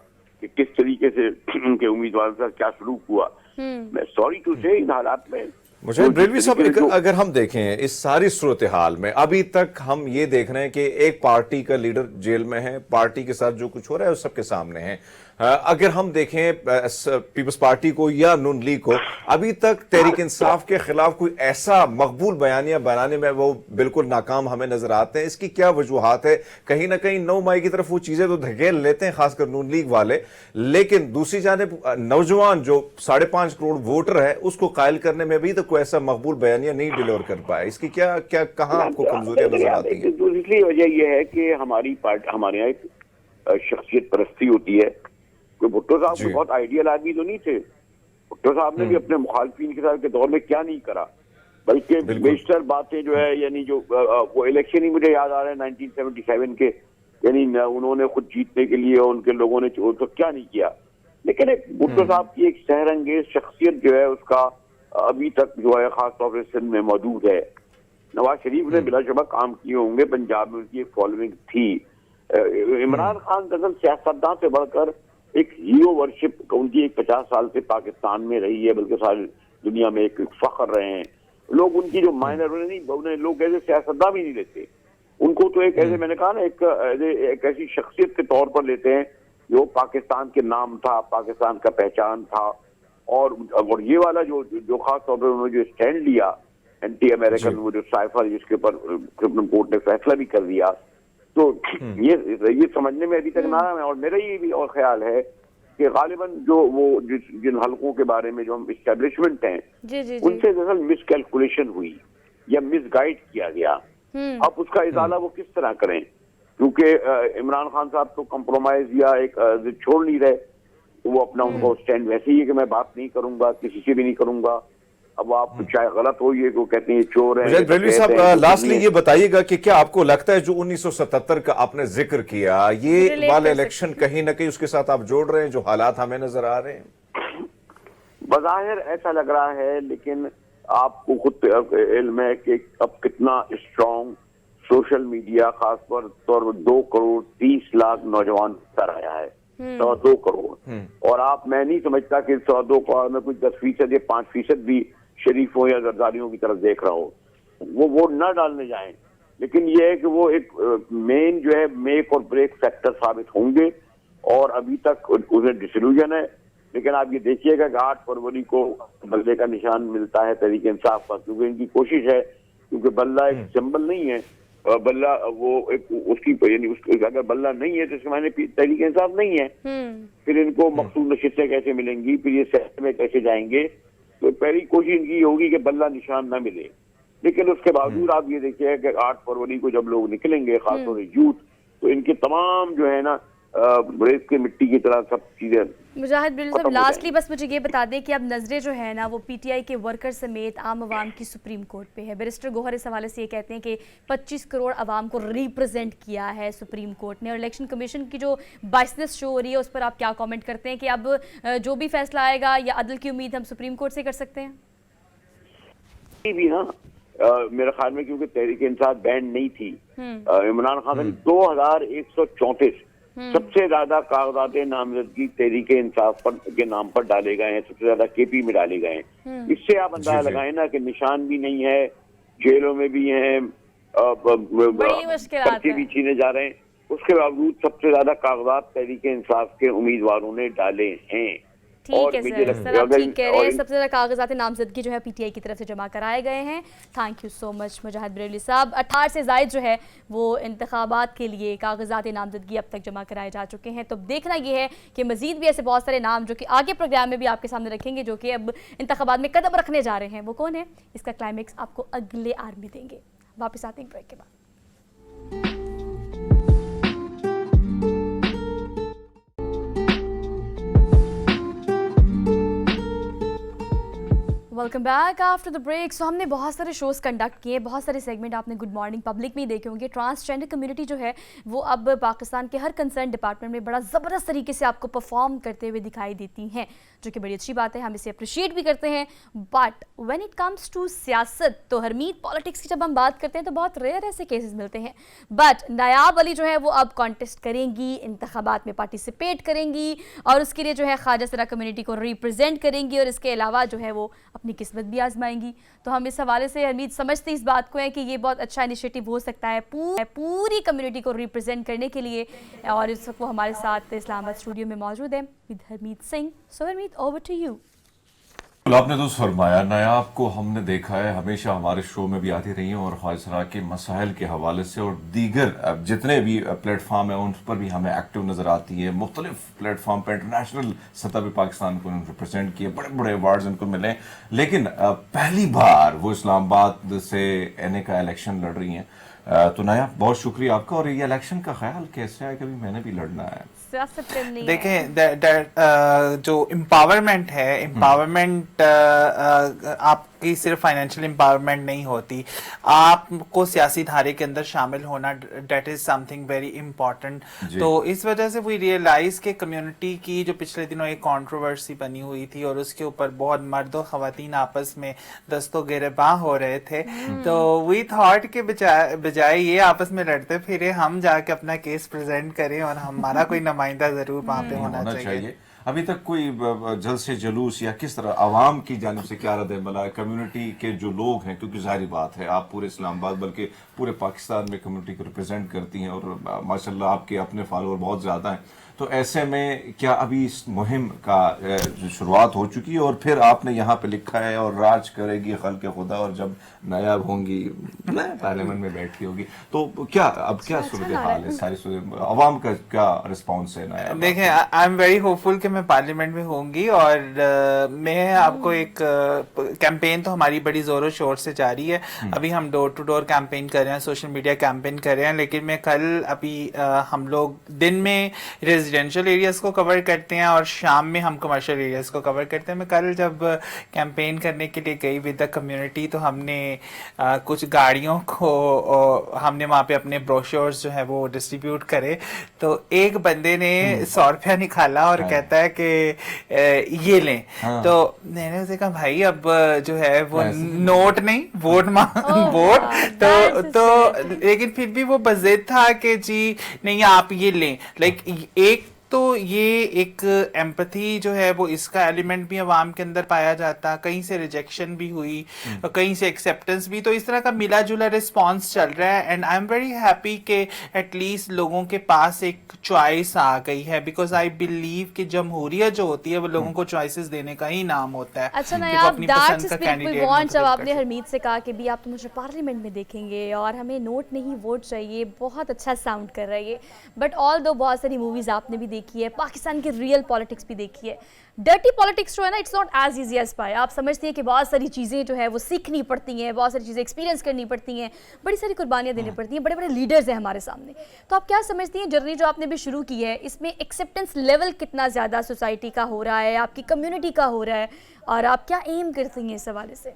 कि किस तरीके से उनके उम्मीदवारों का क्या सलूक हुआ। मैं सॉरी टू से इन हालात में मुजाहिद रिजवी साहब, अगर हम देखें इस सारी सूरत हाल में, अभी तक हम ये देख रहे हैं कि एक पार्टी का लीडर जेल में है, पार्टी के साथ जो कुछ हो रहा है वो सबके सामने है। अगर हम देखें पीपल्स पार्टी को या नून लीग को, अभी तक तहरीक इंसाफ के खिलाफ कोई ऐसा मकबूल बयानिया बनाने में वो बिल्कुल नाकाम हमें नजर आते हैं। इसकी क्या वजूहात है? कहीं ना कहीं 9 मई की तरफ वो चीजें तो धकेल लेते हैं, खासकर नून लीग वाले, लेकिन दूसरी जानिब नौजवान जो 5.5 करोड़ वोटर है उसको कायल करने में भी तो कोई ऐसा मकबूल बयानिया नहीं डिलीवर कर पाया। इसकी क्या क्या कहाँ आपको कमजोरियां नजर आती है? दूसरी वजह यह है कि हमारी पार्टी, हमारे यहाँ एक शख्सियत परस्ती होती है। कोई भुट्टो साहब को बहुत आइडियल आदमी तो नहीं थे। भुट्टो साहब ने भी अपने मुखालफिन के साथ के दौर में क्या नहीं करा, बल्कि बेशतर बातें जो है, यानी जो वो इलेक्शन ही मुझे याद आ रहा है 1977 के, यानी उन्होंने खुद जीतने के लिए उनके लोगों ने तो क्या नहीं किया। लेकिन एक भुट्टो साहब की एक सहरंगेज शख्सियत जो है उसका अभी तक जो है खास तौर पर सिंध में मौजूद है। नवाज शरीफ ने बिलाशुबा काम किए होंगे, पंजाब में उनकी एक फॉलोइंग थी। इमरान खान दरअसल सियासतदान से बढ़कर एक हीरो वर्शिप उनकी एक 50 साल से पाकिस्तान में रही है, बल्कि सारी दुनिया में एक फख्र रहे हैं लोग। उनकी जो माइनर उन्हें लोग ऐसे सियासतदान भी नहीं लेते, उनको तो एक ऐसे, मैंने कहा ना, एक ऐसी शख्सियत के तौर पर लेते हैं जो पाकिस्तान के नाम था, पाकिस्तान का पहचान था। और ये वाला जो खास तौर पर उन्होंने जो स्टैंड लिया एंटी अमेरिकन, वो जो साइफर, जिसके ऊपर सुप्रीम कोर्ट ने फैसला भी कर दिया, तो ये समझने में अभी तक नाराम है। और मेरा ये भी और ख्याल है कि गालिबन जो वो जिन हलकों के बारे में जो हम इस्टेब्लिशमेंट हैं, उनसे दरअसल मिसकैलकुलेशन हुई या मिसगाइड किया गया। अब उसका इजाला वो किस तरह करें, क्योंकि इमरान खान साहब तो कंप्रोमाइज या एक छोड़ नहीं रहे, तो वो अपना उनका स्टैंड वैसे ही है कि मैं बात नहीं करूंगा, किसी से भी नहीं करूंगा। अब आप चाहे गलत हो, ये को कहते हैं चोर है। रेलवी साहब, लास्टली ये बताइएगा कि क्या आपको लगता है जो 1977 का आपने जिक्र किया, ये वाला इलेक्शन कहीं ना कहीं उसके साथ आप जोड़ रहे हैं, जो हालात हमें नजर आ रहे हैं? बज़ाहिर ऐसा लग रहा है, लेकिन आपको खुद इल्म है कि अब कितना स्ट्रॉन्ग सोशल मीडिया, खास तौर पर 2 करोड़ 30 लाख नौजवान कर आया है, 2 करोड़। और मैं नहीं समझता कि 2 करोड़ में कुछ 10% या 5% भी शरीफों या जरदारियों की तरफ देख रहा हो, वो वोट न डालने जाएं। लेकिन ये है कि वो एक मेन जो है मेक और ब्रेक फैक्टर साबित होंगे, और अभी तक उन्हें डिसल्यूजन है। लेकिन आप ये देखिएगा कि 8 फरवरी को बल्ले का निशान मिलता है तहरीक इंसाफ का, क्योंकि इनकी कोशिश है, क्योंकि बल्ला एक सिंबल नहीं है, बल्ला वो एक उसकी, यानी अगर बल्ला नहीं है तो इसके मायने तहरीक इंसाफ नहीं है। फिर इनको मखसूस नशिस्तें कैसे मिलेंगी, फिर ये सेट में कैसे जाएंगे? तो पहली कोशिश इनकी होगी कि बल्ला निशान न मिले। लेकिन उसके बावजूद आप ये देखिए कि 8 फरवरी को जब लोग निकलेंगे, खासतौर से यूथ, तो इनके तमाम जो है ना रेत की मिट्टी की तरह सब चीजें। मुजाहिद बिल्कुल साहब, लास्टली बस मुझे ये बता दें कि अब नजरें जो है ना वो पीटीआई के वर्कर समेत आम आवाम की सुप्रीम कोर्ट पे है। बैरिस्टर गोहर इस हवाले से ये कहते हैं कि 25 करोड़ आवाम को रिप्रेजेंट किया है सुप्रीम कोर्ट ने, और इलेक्शन कमीशन की जो बाइसनेस शो हो रही है उस पर आप क्या कमेंट करते हैं कि अब जो भी फैसला आएगा या अदल की उम्मीद हम सुप्रीम कोर्ट से कर सकते हैं? भी हाँ, मेरे ख्याल में, क्योंकि तहरीक इंसाफ बैंड नहीं थी, इमरान खान 2134 सबसे ज्यादा कागजात नामजदगी तहरीक इंसाफ पर के नाम पर डाले गए हैं, सबसे ज्यादा केपी में डाले गए हैं। इससे आप अंदाजा लगाएं ना कि निशान भी नहीं है, जेलों में भी हैं, पर्चे भी छीने जा रहे हैं, उसके बावजूद सबसे ज्यादा कागजात तहरीक इंसाफ के उम्मीदवारों ने डाले हैं। ठीक है सर, आप ठीक कह रहे हैं, सबसे ज्यादा कागजात नामजदगी जो है पीटीआई की तरफ से जमा कराए गए हैं। थैंक यू सो मच मुजाहिद बरेली साहब। 18 से ज़ायद जो है वो इंतखाबात के लिए कागजात नामजदगी अब तक जमा कराए जा चुके हैं। तो देखना ये है कि मजीद भी ऐसे बहुत सारे नाम जो कि आगे प्रोग्राम में भी आपके सामने रखेंगे, जो कि अब इंतखाबात में कदम रखने जा रहे हैं, वो कौन है, इसका क्लाइमेक्स आपको अगले आर में देंगे। वापस आते हैं ब्रेक के बाद। Welcome back after the break. So हमने बहुत सारे शोज़ कंडक्ट किए, बहुत सारे सेगमेंट आपने गुड मॉर्निंग पब्लिक में ही देखे होंगे। ट्रांसजेंडर कम्युनिटी जो है वो अब पाकिस्तान के हर कंसर्न डिपार्टमेंट में बड़ा ज़बरदस्त तरीके से आपको परफॉर्म करते हुए दिखाई देती हैं, जो कि बड़ी अच्छी बात है, हम इसे अप्रिशिएट भी करते हैं। But when it comes to सियासत, तो हरमीत पॉलिटिक्स की जब हम बात करते हैं तो बहुत रेयर ऐसे केसेस मिलते हैं। बट नायाब अली जो है वो अब कॉन्टेस्ट करेंगी, इंतखाबात में पार्टिसिपेट करेंगी और उसके लिए जो है ख्वाजा सरा कम्युनिटी को रिप्रेजेंट करेंगी और इसके अलावा जो है वो अपनी किस्मत भी आजमाएंगी। तो हम इस हवाले से हरमीत समझते इस बात को है कि ये बहुत अच्छा इनिशिएटिव हो सकता है पूरी कम्युनिटी को रिप्रेजेंट करने के लिए। और इस वक्त वो हमारे साथ इस्लामाबाद स्टूडियो में मौजूद है with Harmeet Singh. So Harmeet, over to you. आपने तो फरमाया, नायाब को हमने देखा है हमेशा हमारे शो में भी आती रही हैं और ख्वाजा के मसाइल के हवाले से और दीगर जितने भी प्लेटफॉर्म हैं उन पर भी हमें एक्टिव नजर आती है। मुख्तलिफ प्लेटफॉर्म पर इंटरनेशनल सतह पर पाकिस्तान को रिप्रेजेंट किए, बड़े बड़े अवार्ड्स उनको मिले। लेकिन पहली बार वो इस्लामाबाद से एनए का इलेक्शन लड़ रही हैं। तो नायाब, बहुत शुक्रिया आपका। और ये इलेक्शन का ख्याल कैसे आया, कभी मैंने भी लड़ना है। देखें, जो एम्पावरमेंट है, एम्पावरमेंट आपकी सिर्फ फाइनेंशियल एम्पावरमेंट नहीं होती, आपको सियासी धारे के अंदर शामिल होना, that is something very important. तो इस वजह से वी रियलाइज के कम्युनिटी की जो पिछले दिनों एक कंट्रोवर्सी बनी हुई थी और उसके ऊपर बहुत मर्द और खवातीन आपस में दस्तों गिरबां हो रहे थे, तो वी थॉट के बजाय ये आपस में लड़ते फिरे, हम जाके अपना केस प्रेजेंट करें और हमारा कोई नुमाइंदा जरूर वहाँ पे होना चाहिए। अभी तक कोई जल्द से जुलूस या किस तरह आवाम की जानिब से क्या रद्द-ए-अमल है, कम्युनिटी के जो लोग हैं, क्योंकि जाहिर बात है आप पूरे इस्लामाबाद बल्कि पूरे पाकिस्तान में कम्युनिटी को रिप्रेजेंट करती हैं और माशाल्लाह आपके अपने फॉलोअर बहुत ज़्यादा हैं, तो ऐसे में क्या अभी इस मुहिम का शुरुआत हो चुकी है और फिर आपने यहाँ पे लिखा है और राज करेगी खल्क़ खुदा और जब नायाब होंगी पार्लियामेंट में बैठी होगी, तो क्या अब क्या सूरत हाल है, सारी आवाम का क्या रिस्पॉन्स है नायाब? देखें, आई एम वेरी होपफुल कि मैं पार्लियामेंट में होंगी और मैं आपको एक कैंपेन तो हमारी बड़ी जोरों शोर से जारी है। अभी हम डोर टू डोर कैंपेन कर रहे हैं, सोशल मीडिया कैंपेन कर रहे हैं, लेकिन मैं कल अभी हम लोग दिन में रेजिडेंशियल एरियाज को कवर करते हैं और शाम में हम कमर्शियल एरियाज को कवर करते हैं। मैं कल जब कैंपेन करने के लिए गई विद द कम्युनिटी, तो हमने कुछ गाड़ियों को हमने वहाँ पे अपने ब्रोशर्स जो है वो डिस्ट्रीब्यूट करे, तो एक बंदे ने 100 रुपया निकाला और कहता है कि ये लें। तो मैंने उसे कहा भाई अब जो है वो नोट नहीं, वोट वोट तो लेकिन फिर भी वो बज़िद था कि जी नहीं आप ये लें। लाइक एक तो ये एक एम्पैथी जो है वो इसका एलिमेंट भी अवाम के अंदर पाया जाता, कहीं से रिजेक्शन भी हुई और कहीं से एक्सेप्टेंस भी, तो इस तरह का मिला जुला रिस्पांस चल रहा है। And I am very happy कि एटलीस्ट लोगों के पास एक चॉइस आ गई है, बिकॉज आई बिलीव कि जमहूरियत जो होती है वो लोगों को चॉइसेस देने का ही नाम होता है। अच्छा ना, आप दैट्स बिल्कुल जब आपने हरमीत से कहा कि भी आप तो मुझे पार्लियामेंट में देखेंगे और हमें नोट नहीं वोट चाहिए, बहुत अच्छा साउंड कर रहा है ये। बट ऑल दो बहुत सारी मूवीज आपने भी देखी है, पाकिस्तान की रियल पॉलिटिक्स भी देखी है, डर्टी पॉलिटिक्स जो है ना, it's not as easy as pie. आप समझती हैं कि बहुत सारी चीज़ें जो है वो सीखनी पड़ती हैं, बहुत सारी चीज़ें एक्सपीरियंस करनी पड़ती हैं, बड़ी सारी कुर्बानियाँ देनी पड़ती हैं, बड़े बड़े लीडर्स हैं हमारे सामने। तो आप क्या समझती हैं जर्नी जो आपने भी शुरू की है, इसमें एक्सेप्टेंस लेवल कितना ज़्यादा सोसाइटी का हो रहा है, आपकी कम्युनिटी का हो रहा है, और आप क्या एम करती हैं इस हवाले से?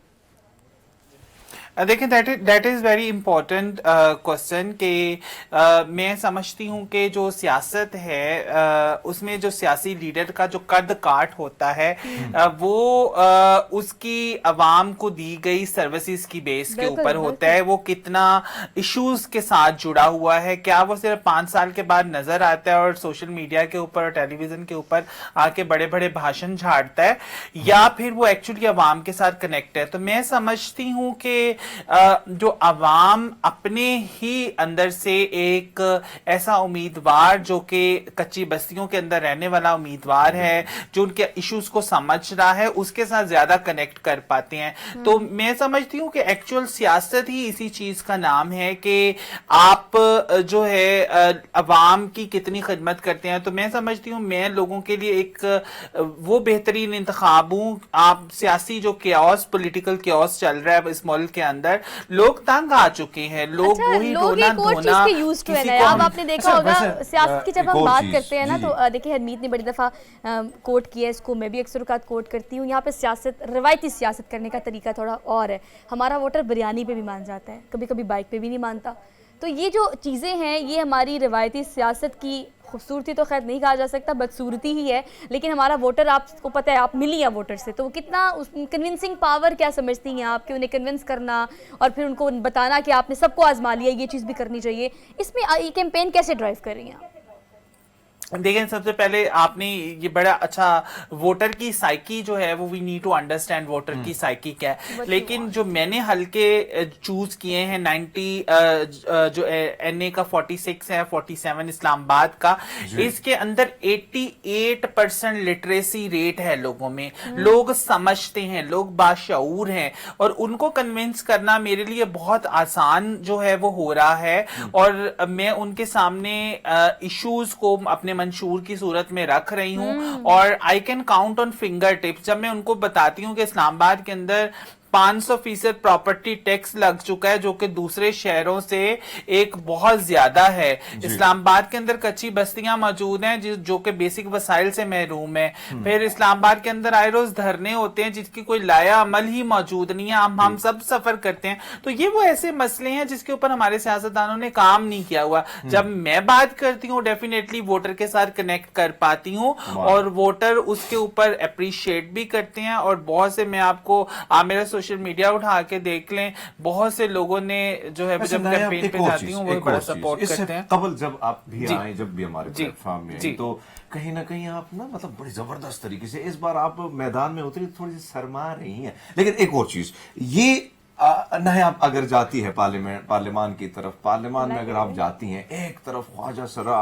देखिए that is very important question कि मैं समझती हूँ कि जो सियासत है उसमें जो सियासी लीडर का जो कद काट होता है वो उसकी अवाम को दी गई सर्विसेज की बेस के ऊपर होता है। वो कितना इश्यूज के साथ जुड़ा हुआ है, क्या वो सिर्फ 5 साल के बाद नजर आता है और सोशल मीडिया के ऊपर और टेलीविजन के ऊपर आके बड़े बड़े भाषण झाड़ता है, या फिर वो एक्चुअली अवाम के साथ कनेक्ट है। तो मैं समझती हूँ कि जो अवाम अपने ही अंदर से एक ऐसा उम्मीदवार जो कि कच्ची बस्तियों के अंदर रहने वाला उम्मीदवार है, जो उनके इश्यूज को समझ रहा है, उसके साथ ज्यादा कनेक्ट कर पाते हैं। तो मैं समझती हूँ कि एक्चुअल सियासत ही इसी चीज का नाम है कि आप जो है अवाम की कितनी खिदमत करते हैं। तो मैं समझती हूँ मैं लोगों के लिए एक वो बेहतरीन इंतखाब हूँ। आप सियासी जो केओस, पॉलिटिकल केओस चल रहा है इस मुल्क के अंदर, लोग तंग आ चुके हैं। लोग वही रोना धोना अब आपने देखा होगा सियासत की जब हम बात करते हैं ना, तो देखिए हरमीत ने बड़ी दफा कोट किया, इसको मैं भी अक्सर औकात कोट करती हूँ। यहाँ पे सियासत, रवायती सियासत करने का तरीका थोड़ा और है। हमारा वोटर बिरयानी पे भी मान जाता है, कभी कभी बाइक पे भी नहीं मानता। तो ये जो चीज़ें हैं ये हमारी रवायती सियासत की खूबसूरती तो खैर नहीं कहा जा सकता, बदसूरती ही है। लेकिन हमारा वोटर, आपको पता है, आप मिली हैं वोटर से, तो वो कितना कन्विंसिंग पावर क्या समझती हैं आप कि उन्हें कन्विंस करना और फिर उनको बताना कि आपने सबको आजमा लिया, ये चीज़ भी करनी चाहिए। इसमें ये कैंपेन कैसे ड्राइव कर रही हैं आप? देखिए, सबसे पहले आपने ये बड़ा अच्छा, वोटर की साइकी जो है वो we need to understand voter की साइकी क्या है। लेकिन जो मैंने हल्के चूज किए हैं 90 जो एनए का 46 है, 47 इस्लामाबाद का, इसके अंदर 88% लिटरेसी रेट है लोगों में। लोग समझते हैं, लोग बाशऊर हैं और उनको कन्विंस करना मेरे लिए बहुत आसान जो है वो हो रहा है। और मैं उनके सामने इश्यूज को अपने मंशूर की सूरत में रख रही हूं और I can count on finger tips. जब मैं उनको बताती हूँ कि इस्लामाबाद के अंदर 500% प्रॉपर्टी टैक्स लग चुका है, जो कि दूसरे शहरों से एक बहुत ज्यादा है। इस्लामाबाद के अंदर कच्ची बस्तियां मौजूद हैं जो कि बेसिक वसाइल से महरूम है। फिर इस्लामाबाद के अंदर आए रोज धरने होते हैं जिसकी कोई लाया अमल ही मौजूद नहीं है। हम सब सफर करते हैं। तो ये वो ऐसे मसले हैं जिसके ऊपर हमारे सियासतदानों ने काम नहीं किया हुआ। जब मैं बात करती हूँ डेफिनेटली वोटर के साथ कनेक्ट कर पाती हूँ और वोटर उसके ऊपर अप्रिशिएट भी करते हैं। और बहुत से, मैं आपको मेरा सोशल मीडिया उठा के देख लें, बहुत से लोगों ने जो है जब कैंपेन पे जाती हूँ वो बड़ा सपोर्ट करते हैं। कबल जब आप भी आए, जब भी हमारे प्लेटफॉर्म में, तो कहीं ना कहीं आप ना मतलब बड़ी जबरदस्त तरीके से इस बार आप मैदान में उतरी, थोड़ी सी शर्मा रही हैं। लेकिन एक और चीज, ये नायाब अगर जाती है पार्लियामान की तरफ, पार्लियामान में अगर आप जाती हैं, एक तरफ ख्वाजा सरा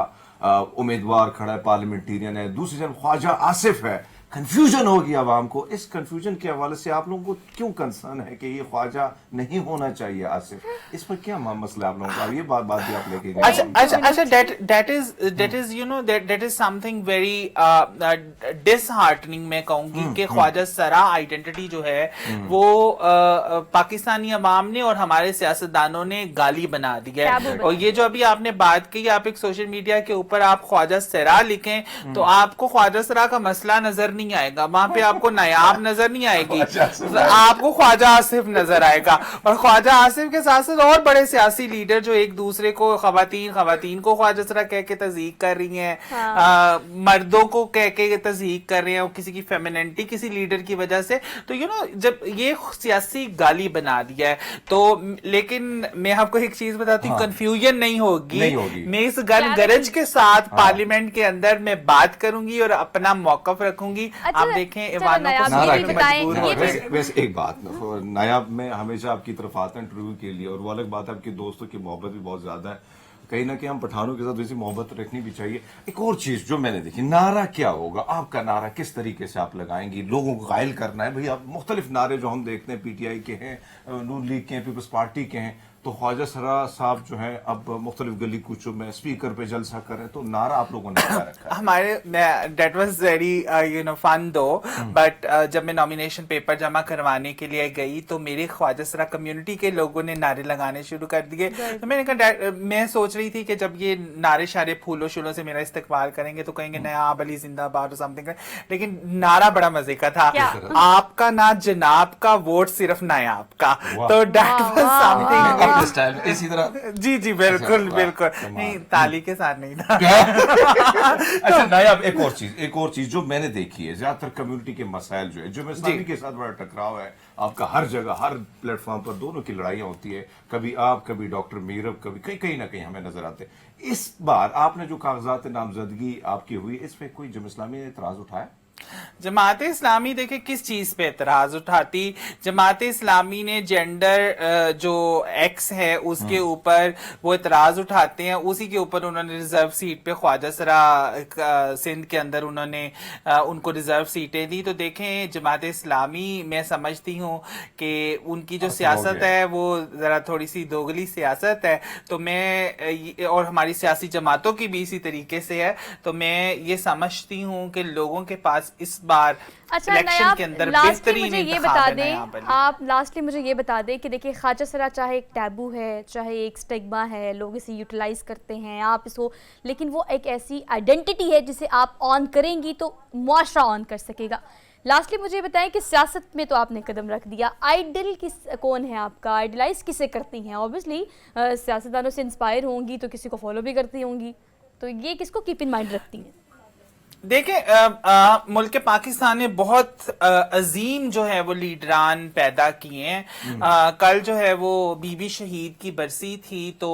उम्मीदवार खड़ा है, पार्लियामेंटेरियन है, दूसरी तरफ ख्वाजा आसिफ है, कंफ्यूजन होगी आवाम को। इस कंफ्यूजन के हवाले से आप लोगों को क्यों कंसर्न है कि ये ख्वाजा नहीं होना चाहिए आसिफ? इस पर क्या मसला आप लोगों का? ये बात भी आप लेके अच्छा, that is you know that is something very disheartening मैं कहूंगी कि ख्वाजा सरा आइडेंटिटी जो है वो पाकिस्तानी अवाम ने और हमारे सियासतदानों ने गाली बना दी है। और ये जो अभी आपने बात की, आप एक सोशल मीडिया के ऊपर आप ख्वाजा सरा लिखें तो आपको ख्वाजा सरा का मसला नजर नहीं आएगा, वहां पे आपको नायाब नजर नहीं आएगी, आपको ख्वाजा आसिफ नजर आएगा। और ख्वाजा आसिफ के साथ साथ और बड़े सियासी लीडर जो एक दूसरे को खवातीन को ख्वाजा सरा कह के तज़हीक कर रही हैं, मर्दों को कह के तज़हीक कर रहे हैं किसी की फेमिनिटी, किसी लीडर की वजह से। तो यू नो, जब ये सियासी गाली बना दिया है तो, लेकिन मैं आपको एक चीज बताती हूँ, कंफ्यूजन नहीं होगी। मैं इस गरज के साथ पार्लियामेंट के अंदर मैं बात करूंगी और अपना मौकफ रखूंगी। आप देखें वैसे एक बात, नायाब में हमेशा आपकी तरफ आते हैं इंटरव्यू के लिए, और वो अलग बात है, आपकी दोस्तों की मोहब्बत भी बहुत ज्यादा है। कहीं ना कहीं हम पठानों के साथ वैसी मोहब्बत रखनी भी चाहिए। एक और चीज जो मैंने देखी, नारा क्या होगा आपका? नारा किस तरीके से आप लगाएंगी? लोगों को घायल करना है? भाई आप मुख्तलिफ नारे जो हम देखते हैं, पीटीआई के हैं, नून लीग के हैं, पीपल्स पार्टी के हैं, तो ख्वाजा सरा साहब जो है अब मुख्तलिफ गली कूचों में स्पीकर पे जलसा कर रहे हैं, तो नारा आप लोगों ने क्या रखा है? हमारे दैट वाज वेरी फन दो, बट जब मैं नॉमिनेशन पेपर जमा करवाने के लिए गई तो मेरे ख्वाजा सरा कम्युनिटी के लोगों ने नारे लगाने शुरू कर दिए। तो मैंने कहा, मैं सोच रही थी कि जब ये नारे शारे फूलों शूलों से मेरा इस्तेकबाल करेंगे तो कहेंगे नयाब अली जिंदाबाद और समथिंग, लेकिन नारा बड़ा मजे का था, आपका ना जनाब का वोट सिर्फ नायाब का। तो दैट वाज समथिंग अपने स्टाइल में इसी तरह। जी जी बिल्कुल बिल्कुल, नहीं ताली के साथ नहीं था। अच्छा नायाब, एक और चीज जो मैंने देखी है, ज्यादातर कम्युनिटी के मसाइल जो है, जो इस्लामी के साथ बड़ा टकराव है आपका, हर जगह हर प्लेटफॉर्म पर दोनों की लड़ाइयां होती है, कभी आप कभी डॉक्टर मीरब, कभी कहीं ना कहीं हमें नजर आते हैं। इस बार आपने जो कागजात नामजदगी आपकी हुई, इस पे कोई जमात इस्लामी ने एतराज उठाया? जमात इस्लामी देखिए किस चीज पे एतराज उठाती। जमात इस्लामी ने जेंडर जो एक्स है उसके ऊपर वो एतराज उठाते हैं, उसी के ऊपर उन्होंने रिजर्व सीट पे ख्वाजा सरा सिंध के अंदर उन्होंने उनको रिजर्व सीटें दी। तो देखें जमात इस्लामी, मैं समझती हूँ कि उनकी जो सियासत है वो जरा थोड़ी सी दोगली सियासत है, तो मैं और हमारी सियासी जमातों की भी इसी तरीके से है, तो मैं ये समझती हूँ कि लोगों के पास इस बार अच्छा इलेक्शन के अंदर बेहतरीन मुझे ये बता दें, आप लास्टली मुझे ये बता दें कि देखिए ख्वाजा सरा चाहे एक टैबू है, चाहे एक स्टिग्मा है, लोग इसे यूटिलाइज करते हैं, आप इसको, लेकिन वो एक ऐसी आइडेंटिटी है जिसे आप ऑन करेंगी तो मुआशरा ऑन कर सकेगा। लास्टली मुझे बताएं कि सियासत में तो आपने कदम रख दिया, आइडल कौन है आपका, आइडलाइज किसे करती हैं? ऑब्वियसली सियासतदानों से इंस्पायर होंगी तो किसी को फॉलो भी करती होंगी, तो ये किसको कीप इन माइंड रखती हैं? देखिए मुल्क पाकिस्तान ने बहुत अजीम जो है वो लीडरान पैदा किए हैं। कल जो है वो बीबी शहीद की बरसी थी, तो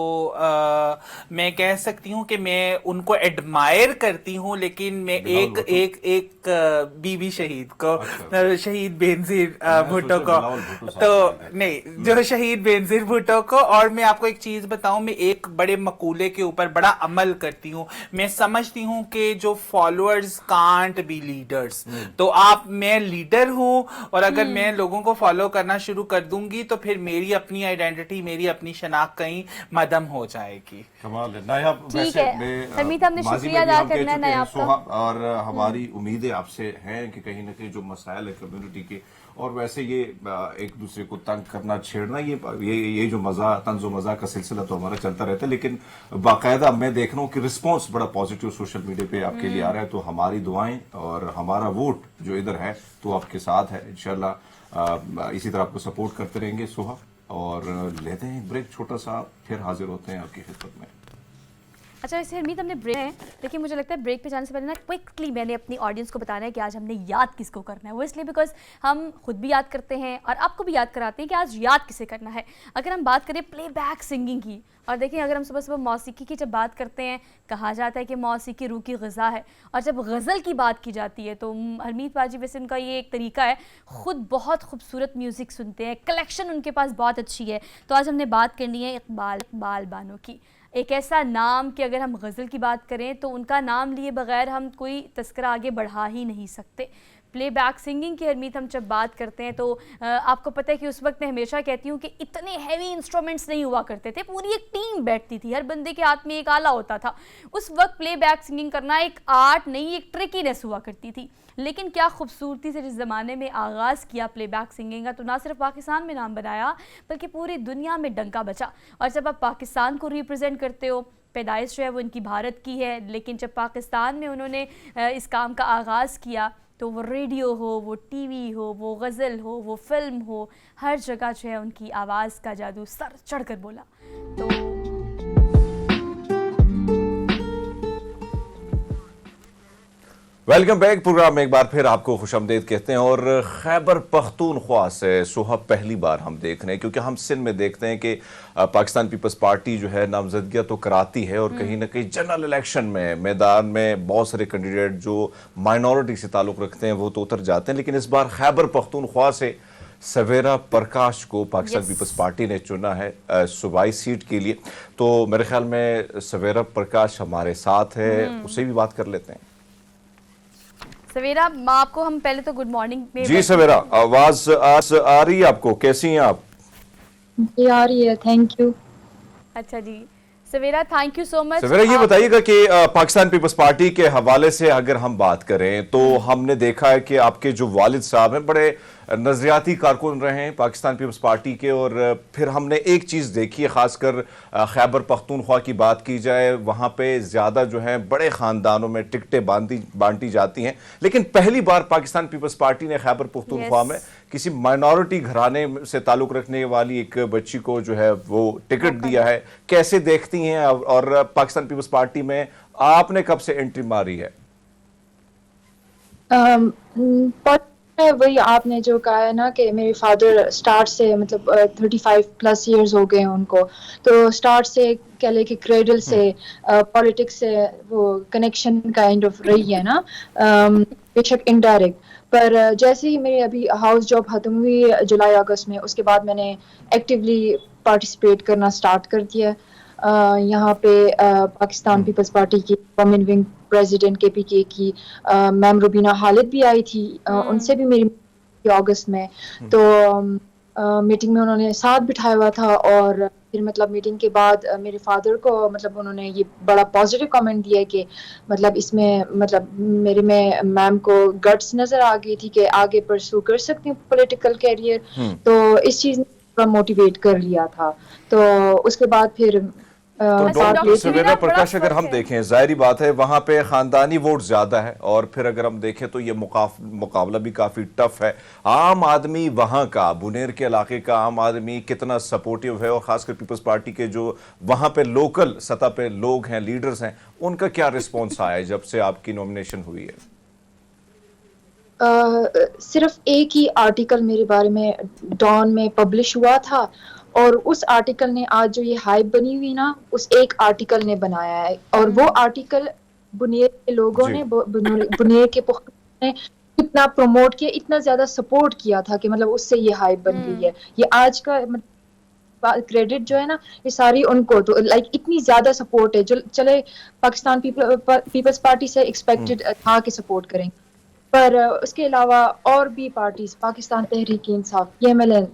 मैं कह सकती हूँ कि मैं उनको एडमायर करती हूँ, लेकिन मैं एक बीबी शहीद को, शहीद बेनजीर भुट्टो को, तो नहीं, जो शहीद बेनजीर भुट्टो को। और मैं आपको एक चीज बताऊं, मैं एक बड़े मकूले के ऊपर बड़ा अमल करती हूँ। मैं समझती हूँ कि जो फॉलोअर कांट बी लीडर्स, तो मैं लीडर हूं, और अगर मैं लोगों को फॉलो करना शुरू कर दूंगी तो फिर मेरी अपनी आइडेंटिटी, मेरी अपनी शनाख्त कहीं मदम हो जाएगी। कमाल है नायाब। ठीक है हरमीत, हमने शुक्रिया अदा करना है नायाब का, और हमारी उम्मीदें आपसे हैं कि कहीं ना कहीं जो मसाइल है कम्युनिटी के, और वैसे ये एक दूसरे को तंग करना, छेड़ना, ये जो तंज़ो मज़ा का सिलसिला तो हमारा चलता रहता है, लेकिन बाकायदा मैं देख रहा हूँ कि रिस्पॉन्स बड़ा पॉजिटिव सोशल मीडिया पे आपके लिए आ रहा है। तो हमारी दुआएं और हमारा वोट जो इधर है तो आपके साथ है, इंशाल्लाह इसी तरह आपको सपोर्ट करते रहेंगे। सुहा, और लेते हैं ब्रेक छोटा सा, फिर हाजिर होते हैं आपकी खिदमत में। अच्छा वैसे हरमीत हमने ब्रेक है, लेकिन मुझे लगता है ब्रेक पे जाने से पहले ना क्विकली मैंने अपनी ऑडियंस को बताना है कि आज हमने याद किसको करना है। वो इसलिए बिकॉज हम खुद भी याद करते हैं और आपको भी याद कराते हैं कि आज याद किसे करना है। अगर हम बात करें प्लेबैक सिंगिंग की, और देखिए अगर हम सुबह सुबह मौसीकी की जब बात करते हैं, कहा जाता है कि मौसीकी रूह की ग़िज़ा है, और जब गज़ल की बात की जाती है तो हरमीत बाजी वैसे उनका ये एक तरीका है, ख़ुद बहुत खूबसूरत म्यूज़िक सुनते हैं, कलेक्शन उनके पास बहुत अच्छी है। तो आज हमने बात करनी है इकबाल बानो की, एक ऐसा नाम कि अगर हम गज़ल की बात करें तो उनका नाम लिए बगैर हम कोई तस्करा आगे बढ़ा ही नहीं सकते। प्लेबैक सिंगिंग की हरमीत हम जब बात करते हैं तो आपको पता है कि उस वक्त मैं हमेशा कहती हूँ कि इतने हैवी इंस्ट्रूमेंट्स नहीं हुआ करते थे, पूरी एक टीम बैठती थी, हर बंदे के हाथ में एक आला होता था। उस वक्त प्लेबैक सिंगिंग करना एक आर्ट नहीं, एक ट्रिकीनेस हुआ करती थी। लेकिन क्या खूबसूरती से जिस ज़माने में आगाज़ किया प्लेबैक सिंगिंग का, तो ना सिर्फ पाकिस्तान में नाम बनाया बल्कि पूरी दुनिया में डंका बचा। और जब आप पाकिस्तान को रिप्रेजेंट करते हो, पैदाइश जो है वो इनकी भारत की है, लेकिन जब पाकिस्तान में उन्होंने इस काम का आगाज़ किया तो वो रेडियो हो, वो टीवी हो, वो गज़ल हो, वो फिल्म हो, हर जगह जो है उनकी आवाज़ का जादू सर चढ़ कर बोला। तो वेलकम बैक प्रोग्राम में एक बार फिर आपको खुशामदीद कहते हैं। और खैबर पख्तूनख्वा से सुहा पहली बार हम देख रहे हैं, क्योंकि हम सिंध में देखते हैं कि पाकिस्तान पीपल्स पार्टी जो है नामजदगियां तो कराती है, और कहीं ना कहीं जनरल इलेक्शन में मैदान में बहुत सारे कैंडिडेट जो माइनॉरिटी से ताल्लुक़ रखते हैं वो तो उतर जाते हैं। लेकिन इस बार खैबर पख्तूनख्वा से सवेरा प्रकाश को पाकिस्तान पीपल्स पार्टी ने चुना है सूबाई सीट के लिए। तो मेरे ख्याल में सवेरा प्रकाश हमारे साथ है, उससे भी बात कर लेते हैं। सवेरा, आपको हम पहले तो गुड मॉर्निंग में जी सवेरा, आवाज आ रही है आपको? कैसी हैं आप? ये आ रही है, थैंक यू। अच्छा जी, सवेरा थैंक यू सो मच। सवेरा, ये बताइएगा कि पाकिस्तान पीपल्स पार्टी के हवाले से अगर हम बात करें तो हमने देखा है कि आपके जो वालिद साहब हैं बड़े नजरियाती कारकुन रहे हैं पाकिस्तान पीपल्स पार्टी के, और फिर हमने एक चीज़ देखी है, खासकर खैबर पख्तूनख्वा की बात की जाए, वहाँ पे ज़्यादा जो है बड़े ख़ानदानों में टिकटें बांटी जाती हैं, लेकिन पहली बार पाकिस्तान पीपल्स पार्टी ने खैबर पख्तूनख्वा में किसी माइनॉरिटी घराने से ताल्लुक़ रखने वाली एक बच्ची को जो है वो टिकट दिया है। कैसे देखती हैं, और पाकिस्तान पीपल्स पार्टी में आपने कब से एंट्री मारी है? वही आपने जो कहा है ना कि मेरे फादर स्टार्ट से मतलब 35 प्लस इयर्स हो गए हैं उनको, तो स्टार्ट से कह ले कि क्रेडल से पॉलिटिक्स से वो कनेक्शन काइंड ऑफ रही है ना, बेशक इनडायरेक्ट, पर जैसे ही मेरी अभी हाउस जॉब खत्म हुई जुलाई अगस्त में, उसके बाद मैंने एक्टिवली पार्टिसिपेट करना स्टार्ट कर दिया। यहाँ पे पाकिस्तान पीपल्स पार्टी की वुमेन विंग प्रेसिडेंट केपीके की मैम रुबीना खालिद भी आई थी, उनसे भी मेरी अगस्त में, तो मीटिंग में उन्होंने साथ बिठाया हुआ था, और फिर मतलब मीटिंग के बाद मेरे फादर को मतलब उन्होंने ये बड़ा पॉजिटिव कमेंट दिया कि मतलब इसमें मतलब मेरे में मैम को गट्स नजर आ गई थी कि आगे परस्यू कर सकती हूँ पॉलिटिकल कैरियर, तो इस चीज ने मोटिवेट कर लिया था। तो उसके बाद फिर तो डॉक्टर सवेरा प्रकाश, अगर हम देखें, जाहिर बात है वहां पे खानदानी वोट ज्यादा है, और फिर अगर हम देखें तो ये मुकाबला भी काफी टफ है। आम आदमी वहां का, बुनेर के इलाके का आम आदमी कितना सपोर्टिव है, और खासकर पीपल्स पार्टी के जो वहां पे लोकल सतह पे लोग हैं, लीडर्स हैं, उनका क्या रिस्पॉन्स आया जब से आपकी नॉमिनेशन हुई है? सिर्फ एक ही आर्टिकल मेरे बारे में डॉन में पब्लिश हुआ था, और उस आर्टिकल ने आज जो ये हाइप बनी हुई ना, उस एक आर्टिकल ने बनाया है, और वो आर्टिकल बुनेर के लोगों ने, बुनेर के ने इतना प्रमोट किया, इतना ज्यादा सपोर्ट किया था कि मतलब उससे ये हाइप बन गई है। ये आज का क्रेडिट जो है ना, ये सारी उनको, तो लाइक इतनी ज्यादा सपोर्ट है जो चले पाकिस्तान पीपल्स पार्टी से एक्सपेक्टेड था कि सपोर्ट करेंगे, पर उसके अलावा और भी पार्टीज, पाकिस्तान तहरीक इंसाफ, PMLN,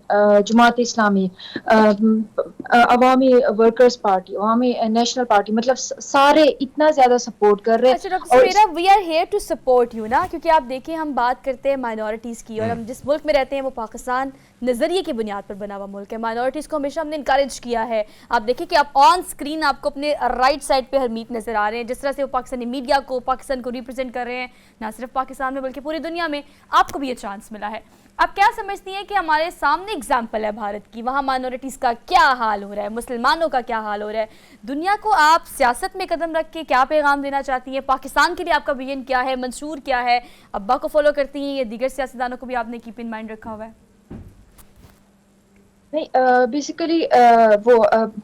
जमात इस्लामी, अवामी वर्कर्स पार्टी, अवामी नेशनल पार्टी, मतलब सारे इतना ज्यादा सपोर्ट कर रहे हैं। अच्छा doctor Savera, we are here to support you ना, क्योंकि आप देखिए हम बात करते हैं माइनॉरिटीज़ की, और हम जिस मुल्क में रहते हैं वो पाकिस्तान नज़रिए की बुनियाद पर बना हुआ मुल्क है। माइनॉरिटीज़ को हमेशा हमने इनकरेज किया है। आप देखिए कि आप ऑन स्क्रीन आपको अपने राइट साइड पे हरमीत नज़र आ रहे हैं, जिस तरह से वो पाकिस्तानी मीडिया को, पाकिस्तान को रिप्रेजेंट कर रहे हैं, ना सिर्फ पाकिस्तान में बल्कि पूरी दुनिया में। आपको भी ये चांस मिला है। आप क्या समझती हैं कि हमारे सामने एग्जाम्पल है भारत की, वहाँ माइनॉरिटीज़ का क्या हाल हो रहा है, मुसलमानों का क्या हाल हो रहा है, दुनिया को आप सियासत में कदम रख के क्या पैगाम देना चाहती हैं? पाकिस्तान के लिए आपका विजन क्या है, मंशूर क्या है? अब्बा को फॉलो करती हैं या दीगर सियासतदानों को भी आपने कीप इन माइंड रखा हुआ है? नहीं, बेसिकली वो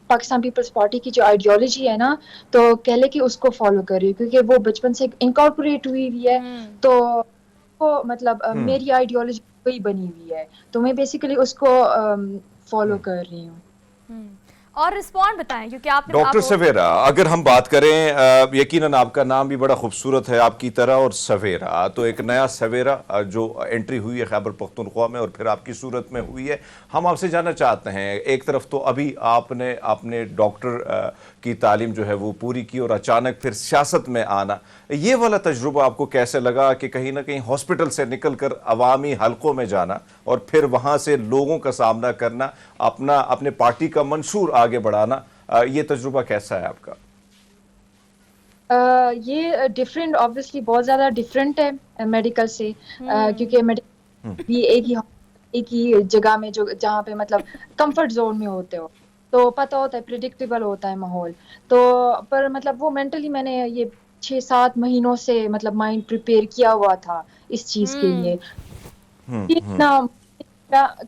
पाकिस्तान पीपल्स पार्टी की जो आइडियोलॉजी है ना, तो कह ले कि उसको फॉलो कर रही हूँ, क्योंकि वो बचपन से इनकॉर्पोरेट हुई हुई है, तो वो मतलब मेरी आइडियोलॉजी वही बनी हुई है, तो मैं बेसिकली उसको फॉलो कर रही हूँ। और रिस्पॉन्ड बताएं, क्योंकि आपने डॉक्टर सवेरा, अगर हम बात करें, यकीनन आपका नाम भी बड़ा खूबसूरत है आपकी तरह, और सवेरा तो एक नया सवेरा जो एंट्री हुई है खैबर पख्तूनख्वा में और फिर आपकी सूरत में हुई है। हम आपसे जानना चाहते हैं, एक तरफ तो अभी आपने अपने डॉक्टर की तालीम जो है वो पूरी की, और अचानक फिर सियासत में आना, ये वाला तजुर्बा आपको कैसे लगा कि कहीं ना कहीं हॉस्पिटल से निकल कर अवामी हलकों में जाना और फिर वहाँ से लोगों का सामना करना, अपने पार्टी का मंशूर आगे बढ़ाना, ये तजुर्बा कैसा है आपका? ये डिफरेंट, ऑब्वियसली बहुत ज़्यादा डिफरेंट है मेडिकल से, क्योंकि मेडिकल भी एक ही जगह में जो जहाँ पे मतलब कंफर्ट जोन में होते हो, तो पता होता है, प्रिडिक्टेबल होता है माहौल, तो पर मतलब वो मेंटली मैंने ये 6-7 महीनों से मतलब माइंड प्रिपेयर किया हुआ था इस चीज़ के लिए। इतना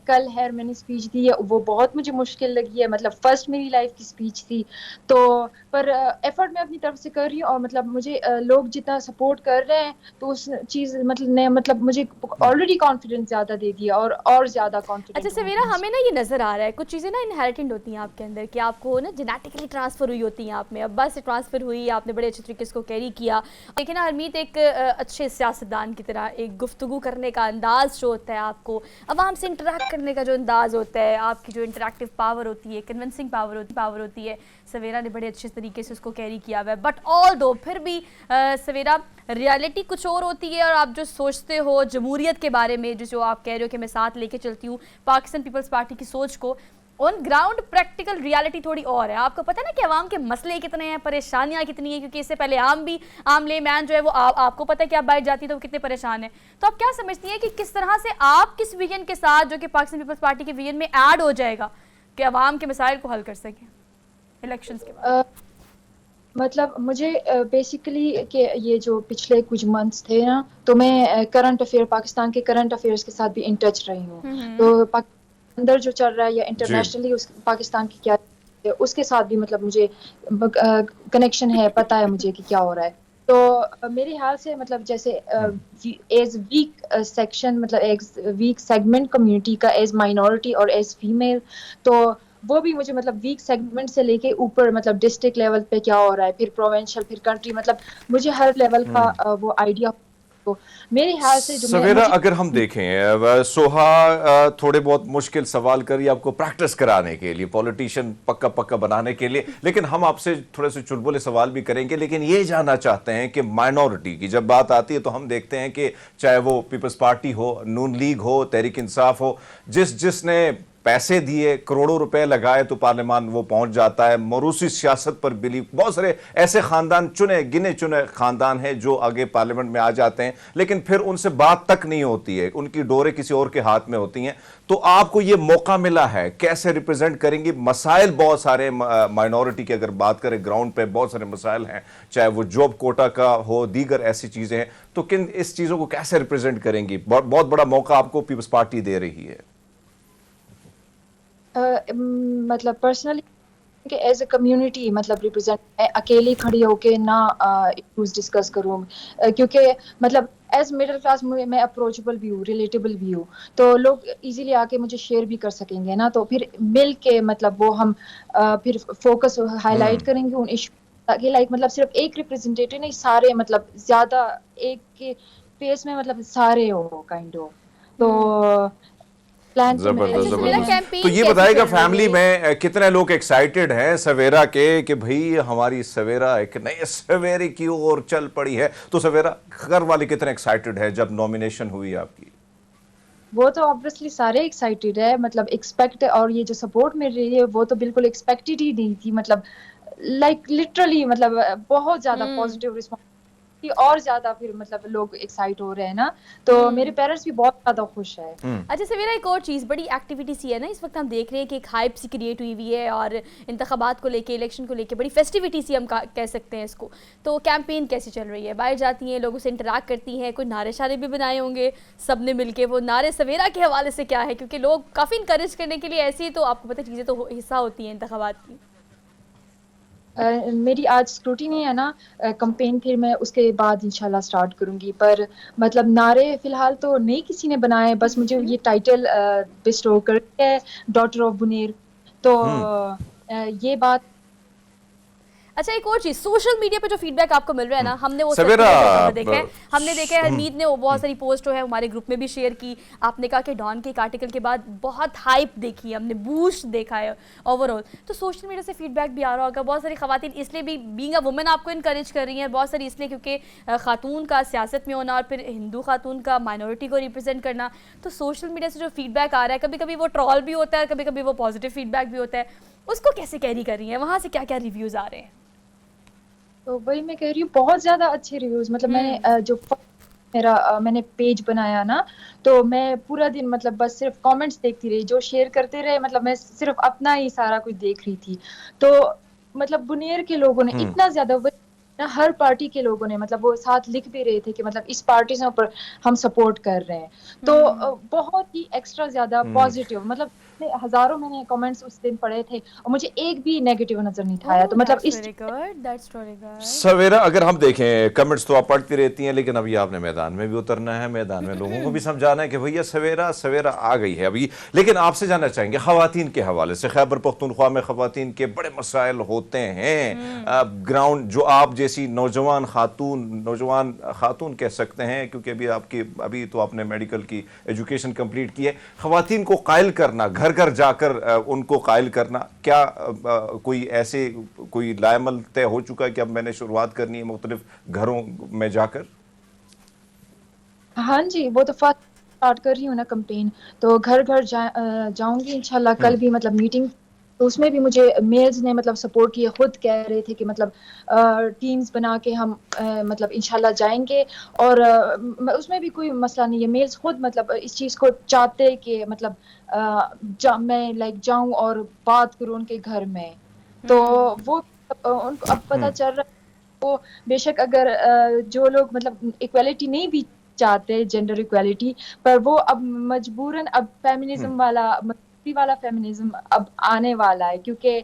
कल है मैंने स्पीच दी है, वो बहुत मुझे मुश्किल लगी है, मतलब फर्स्ट मेरी लाइफ की स्पीच थी, तो पर एफर्ट मैं अपनी तरफ से कर रही हूँ, और मतलब मुझे लोग जितना सपोर्ट कर रहे हैं, तो उस चीज़ मतलब ने मतलब मुझे ऑलरेडी कॉन्फिडेंस ज़्यादा दे दिया, और ज़्यादा कॉन्फिडेंस। अच्छा सवेरा, हमें ना ये नज़र आ रहा है कुछ चीज़ें ना इनहेरिटेंट होती हैं आपके अंदर, कि आपको ना जेनेटिकली ट्रांसफ़र हुई होती हैं, आप में अब्बा से ट्रांसफ़र हुई, आपने बड़े अच्छे तरीके से इसको कैरी किया। लेकिन ना हरमीत एक अच्छे सियासतदान की तरह एक गुफ्तगू करने का अंदाज़ जो होता है, आपको आवाम से इंटरेक्ट करने का जो अंदाज होता है, आपकी जो इंटरेक्टिव पावर होती है, कन्विंसिंग पावर होती है, सवेरा ने बड़े अच्छे तरीके से उसको कैरी किया हुआ है। बट ऑल दो फिर भी सवेरा रियलिटी कुछ और होती है, और आप जो सोचते हो जमहूरियत के बारे में, जो आप कह रहे हो कि मैं साथ लेके चलती हूँ पाकिस्तान पीपल्स पार्टी की सोच को, ऑन ग्राउंड प्रैक्टिकल रियलिटी थोड़ी और है। आपको पता है ना कि अवाम के मसले कितने हैं, परेशानियां कितनी हैं, क्योंकि इससे पहले आम लेमैन जो है वो आपको पता है कि आप बाहर जाती है तो वो कितने परेशान है। तो आप क्या समझती हैं कि किस तरह से आप किस विजन के साथ, जो कि पाकिस्तान पीपल्स पार्टी के विजन में ऐड हो जाएगा, कि अवाम के मसाइल को हल कर सकें इलेक्शंस के बाद? मतलब मुझे बेसिकली कि ये जो पिछले कुछ मंथ्स थे ना, तो मैं करंट अफेयर, पाकिस्तान के करंट अफेयर्स के साथ भी इन टच रही हूँ। तो अंदर जो चल रहा है या इंटरनेशनली पाकिस्तान की क्या है, उसके साथ भी मतलब मुझे कनेक्शन है, पता है मुझे कि क्या हो रहा है। तो मेरे ख्याल से मतलब जैसे एज वीक सेक्शन, मतलब एक वीक सेगमेंट कम्युनिटी का, एज माइनॉरिटी और एज फीमेल, तो वो भी मुझे मतलब वीक सेगमेंट से लेके ऊपर मतलब डिस्ट्रिक्ट लेवल पे क्या हो रहा है, फिर प्रोविंशियल, फिर कंट्री, मतलब मुझे हर लेवल का वो आइडिया। तो मेरे ख्याल से जो सवेरा अगर हम देखें, सोहा थोड़े बहुत मुश्किल सवाल करिए आपको प्रैक्टिस कराने के लिए, पॉलिटिशियन पक्का पक्का बनाने के लिए, लेकिन हम आपसे थोड़े से चुलबुले सवाल भी करेंगे। लेकिन ये जानना चाहते हैं कि माइनॉरिटी की जब बात आती है तो हम देखते हैं कि चाहे वो पीपल्स पार्टी हो, नून लीग हो, तहरीक इंसाफ हो, जिसने पैसे दिए, करोड़ों रुपए लगाए तो पार्लियामान वो पहुंच जाता है। मरूसी सियासत पर बिलीव, बहुत सारे ऐसे खानदान, गिने चुने खानदान हैं जो आगे पार्लियामेंट में आ जाते हैं, लेकिन फिर उनसे बात तक नहीं होती है, उनकी डोरें किसी और के हाथ में होती हैं। तो आपको ये मौका मिला है, कैसे रिप्रेजेंट करेंगे? मसाइल बहुत सारे माइनॉरिटी की अगर बात करें, ग्राउंड पे बहुत सारे मसाइल हैं, चाहे वो जॉब कोटा का हो, दीगर ऐसी चीजें हैं, तो किन इस चीजों को कैसे रिप्रेजेंट करेंगी? बहुत बड़ा मौका आपको पीपल्स पार्टी दे रही है। मतलब पर्सनली कि एज अ कम्युनिटी मतलब रिप्रेजेंट, अकेली खड़ी होके ना इश्यूज डिस्कस करूँ, क्योंकि मतलब एज मिडिल क्लास मैं अप्रोचेबल भी हूँ, रिलेटेबल भी हूँ, तो लोग इजीली आके मुझे शेयर भी कर सकेंगे ना। तो फिर मिल के मतलब वो हम फिर फोकस हाईलाइट करेंगे उन इशू, ताकि लाइक मतलब सिर्फ एक रिप्रेजेंटेटिव नहीं, सारे मतलब ज्यादा एक के फेस में मतलब सारे हो काइंड ऑफ। तो जबरदस्त। तो ये बताएगा फैमिली में कितने लोग एक्साइटेड हैं सवेरा के कि भाई हमारी सवेरा एक नए सवेरे की ओर चल पड़ी है? तो सवेरा घर वाले कितने एक्साइटेड है जब नॉमिनेशन हुई आपकी? वो तो ऑब्वियसली सारे एक्साइटेड है, मतलब एक्सपेक्ट, और ये जो सपोर्ट मिल रही है वो तो बिल्कुल एक्सपेक्टेड ही नहीं थी, मतलब लाइक लिटरली मतलब बहुत ज्यादा पॉजिटिव रिस्पॉन्स, और ज्यादा फिर मतलब लोग एक्साइट हो रहे हैं ना, तो मेरे पेरेंट्स भी बहुत ज्यादा खुश है। अच्छा सवेरा, एक और चीज़, बड़ी एक्टिविटी सी है ना इस वक्त, हम देख रहे हैं कि एक हाइप सी क्रिएट हुई हुई है, और इंतखाबात को लेके, इलेक्शन को लेके बड़ी फेस्टिविटी सी हम कह सकते हैं इसको। तो कैंपेन कैसी चल रही है? बाहर जाती हैं, लोगों से इंटरेक्ट करती हैं, कोई नारे शारे भी बनाए होंगे सब ने मिलके? वो नारे सवेरा के हवाले से क्या है, क्योंकि लोग काफ़ी इंकरेज करने के लिए ऐसी, तो आपको पता चीज़ें तो हिस्सा होती हैं इंतखाबात की। मेरी आज स्क्रूटिनी है ना कंपेन, फिर मैं उसके बाद इंशाल्लाह स्टार्ट करूंगी। पर मतलब नारे फिलहाल तो नहीं किसी ने बनाए, बस मुझे ये टाइटल बिस्टो करके है, डॉटर ऑफ बुनेर। तो ये बात। अच्छा एक और चीज, सोशल मीडिया पे जो फीडबैक आपको मिल रहा है ना, हमने वो देखा है, हमने देखा है, हरमीत ने वो बहुत सारी पोस्ट है हमारे ग्रुप में भी शेयर की। आपने कहा कि डॉन के एक आर्टिकल के बाद बहुत हाइप देखी है हमने, बूस्ट देखा है ओवरऑल। तो सोशल मीडिया से फीडबैक भी आ रहा होगा, बहुत सारी खवातीन इसलिए भी बीइंग अ वुमेन आपको इनकरेज कर रही हैं, बहुत सारी इसलिए क्योंकि खातून का सियासत में होना और फिर हिंदू खातून का माइनॉरिटी को रिप्रेजेंट करना। तो सोशल मीडिया से जो फीडबैक आ रहा है, कभी कभी वो ट्रॉल भी होता है, कभी कभी वो पॉजिटिव फीडबैक भी होता है, उसको कैसे कैरी कर रही है? वहाँ से क्या क्या रिव्यूज़ आ रहे हैं? तो वही मैं कह रही हूँ, बहुत ज्यादा अच्छे रिव्यूज, मतलब मैंने जो मैंने पेज बनाया ना, तो मैं पूरा दिन मतलब बस सिर्फ कमेंट्स देखती रही, जो शेयर करते रहे, मतलब मैं सिर्फ अपना ही सारा कुछ देख रही थी। तो मतलब बुनेर के लोगों ने इतना ज्यादा, हर पार्टी के लोगों ने मतलब वो साथ लिख भी रहे थे कि मतलब इस पार्टी से ऊपर हम सपोर्ट कर रहे हैं। तो बहुत ही एक्स्ट्रा ज्यादा पॉजिटिव, मतलब हजारों मैंने कमेंट्स उस दिन पढ़े थे और मुझे एक भी नेगेटिव नजर नहीं आया। तो मतलब इस दैट्स वेरी गुड। सवेरा, अगर हम देखें कमेंट्स तो आप पढ़ती रहती हैं, लेकिन अभी आपने मैदान में भी उतरना है, मैदान में लोगों को भी समझाना है कि भैया सवेरा सवेरा आ गई है अभी। लेकिन आपसे जानना चाहेंगे खवातीन के हवाले से, खैबर पख्तूनख्वा में खवातीन के बड़े मसाइल होते हैं। ग्राउंड जो आप जैसी नौजवान खातून कह सकते हैं, क्योंकि अभी तो आपने मेडिकल की एजुकेशन कंप्लीट की है, खवातीन को कायल करना, घर घर जाकर उनको कायल करना, क्या कोई लायमल तय हो चुका है कि अब मैंने शुरुआत करनी है मुख्तलिफ घरों में जाकर? हाँ जी, वो तो फर्स्ट स्टार्ट कर रही हूँ ना कैंपेन, तो घर घर जाऊंगी इंशाल्लाह। कल भी मतलब मीटिंग, तो उसमें भी मुझे मेल्स ने मतलब सपोर्ट किया, खुद कह रहे थे कि मतलब टीम्स बना के हम मतलब इंशाल्लाह जाएंगे। और उसमें भी कोई मसला नहीं है, मेल्स खुद मतलब इस चीज़ को चाहते हैं कि मतलब मैं लाइक जाऊं और बात करूं उनके घर में। तो वो उनको अब पता चल रहा है। वो बेशक अगर जो लोग मतलब इक्वालिटी नहीं भी चाहते, जेंडर इक्वालिटी, पर वो अब मजबूरन अब फेमिनिज्म वाला फेमिनिज्म अब आने वाला है, क्योंकि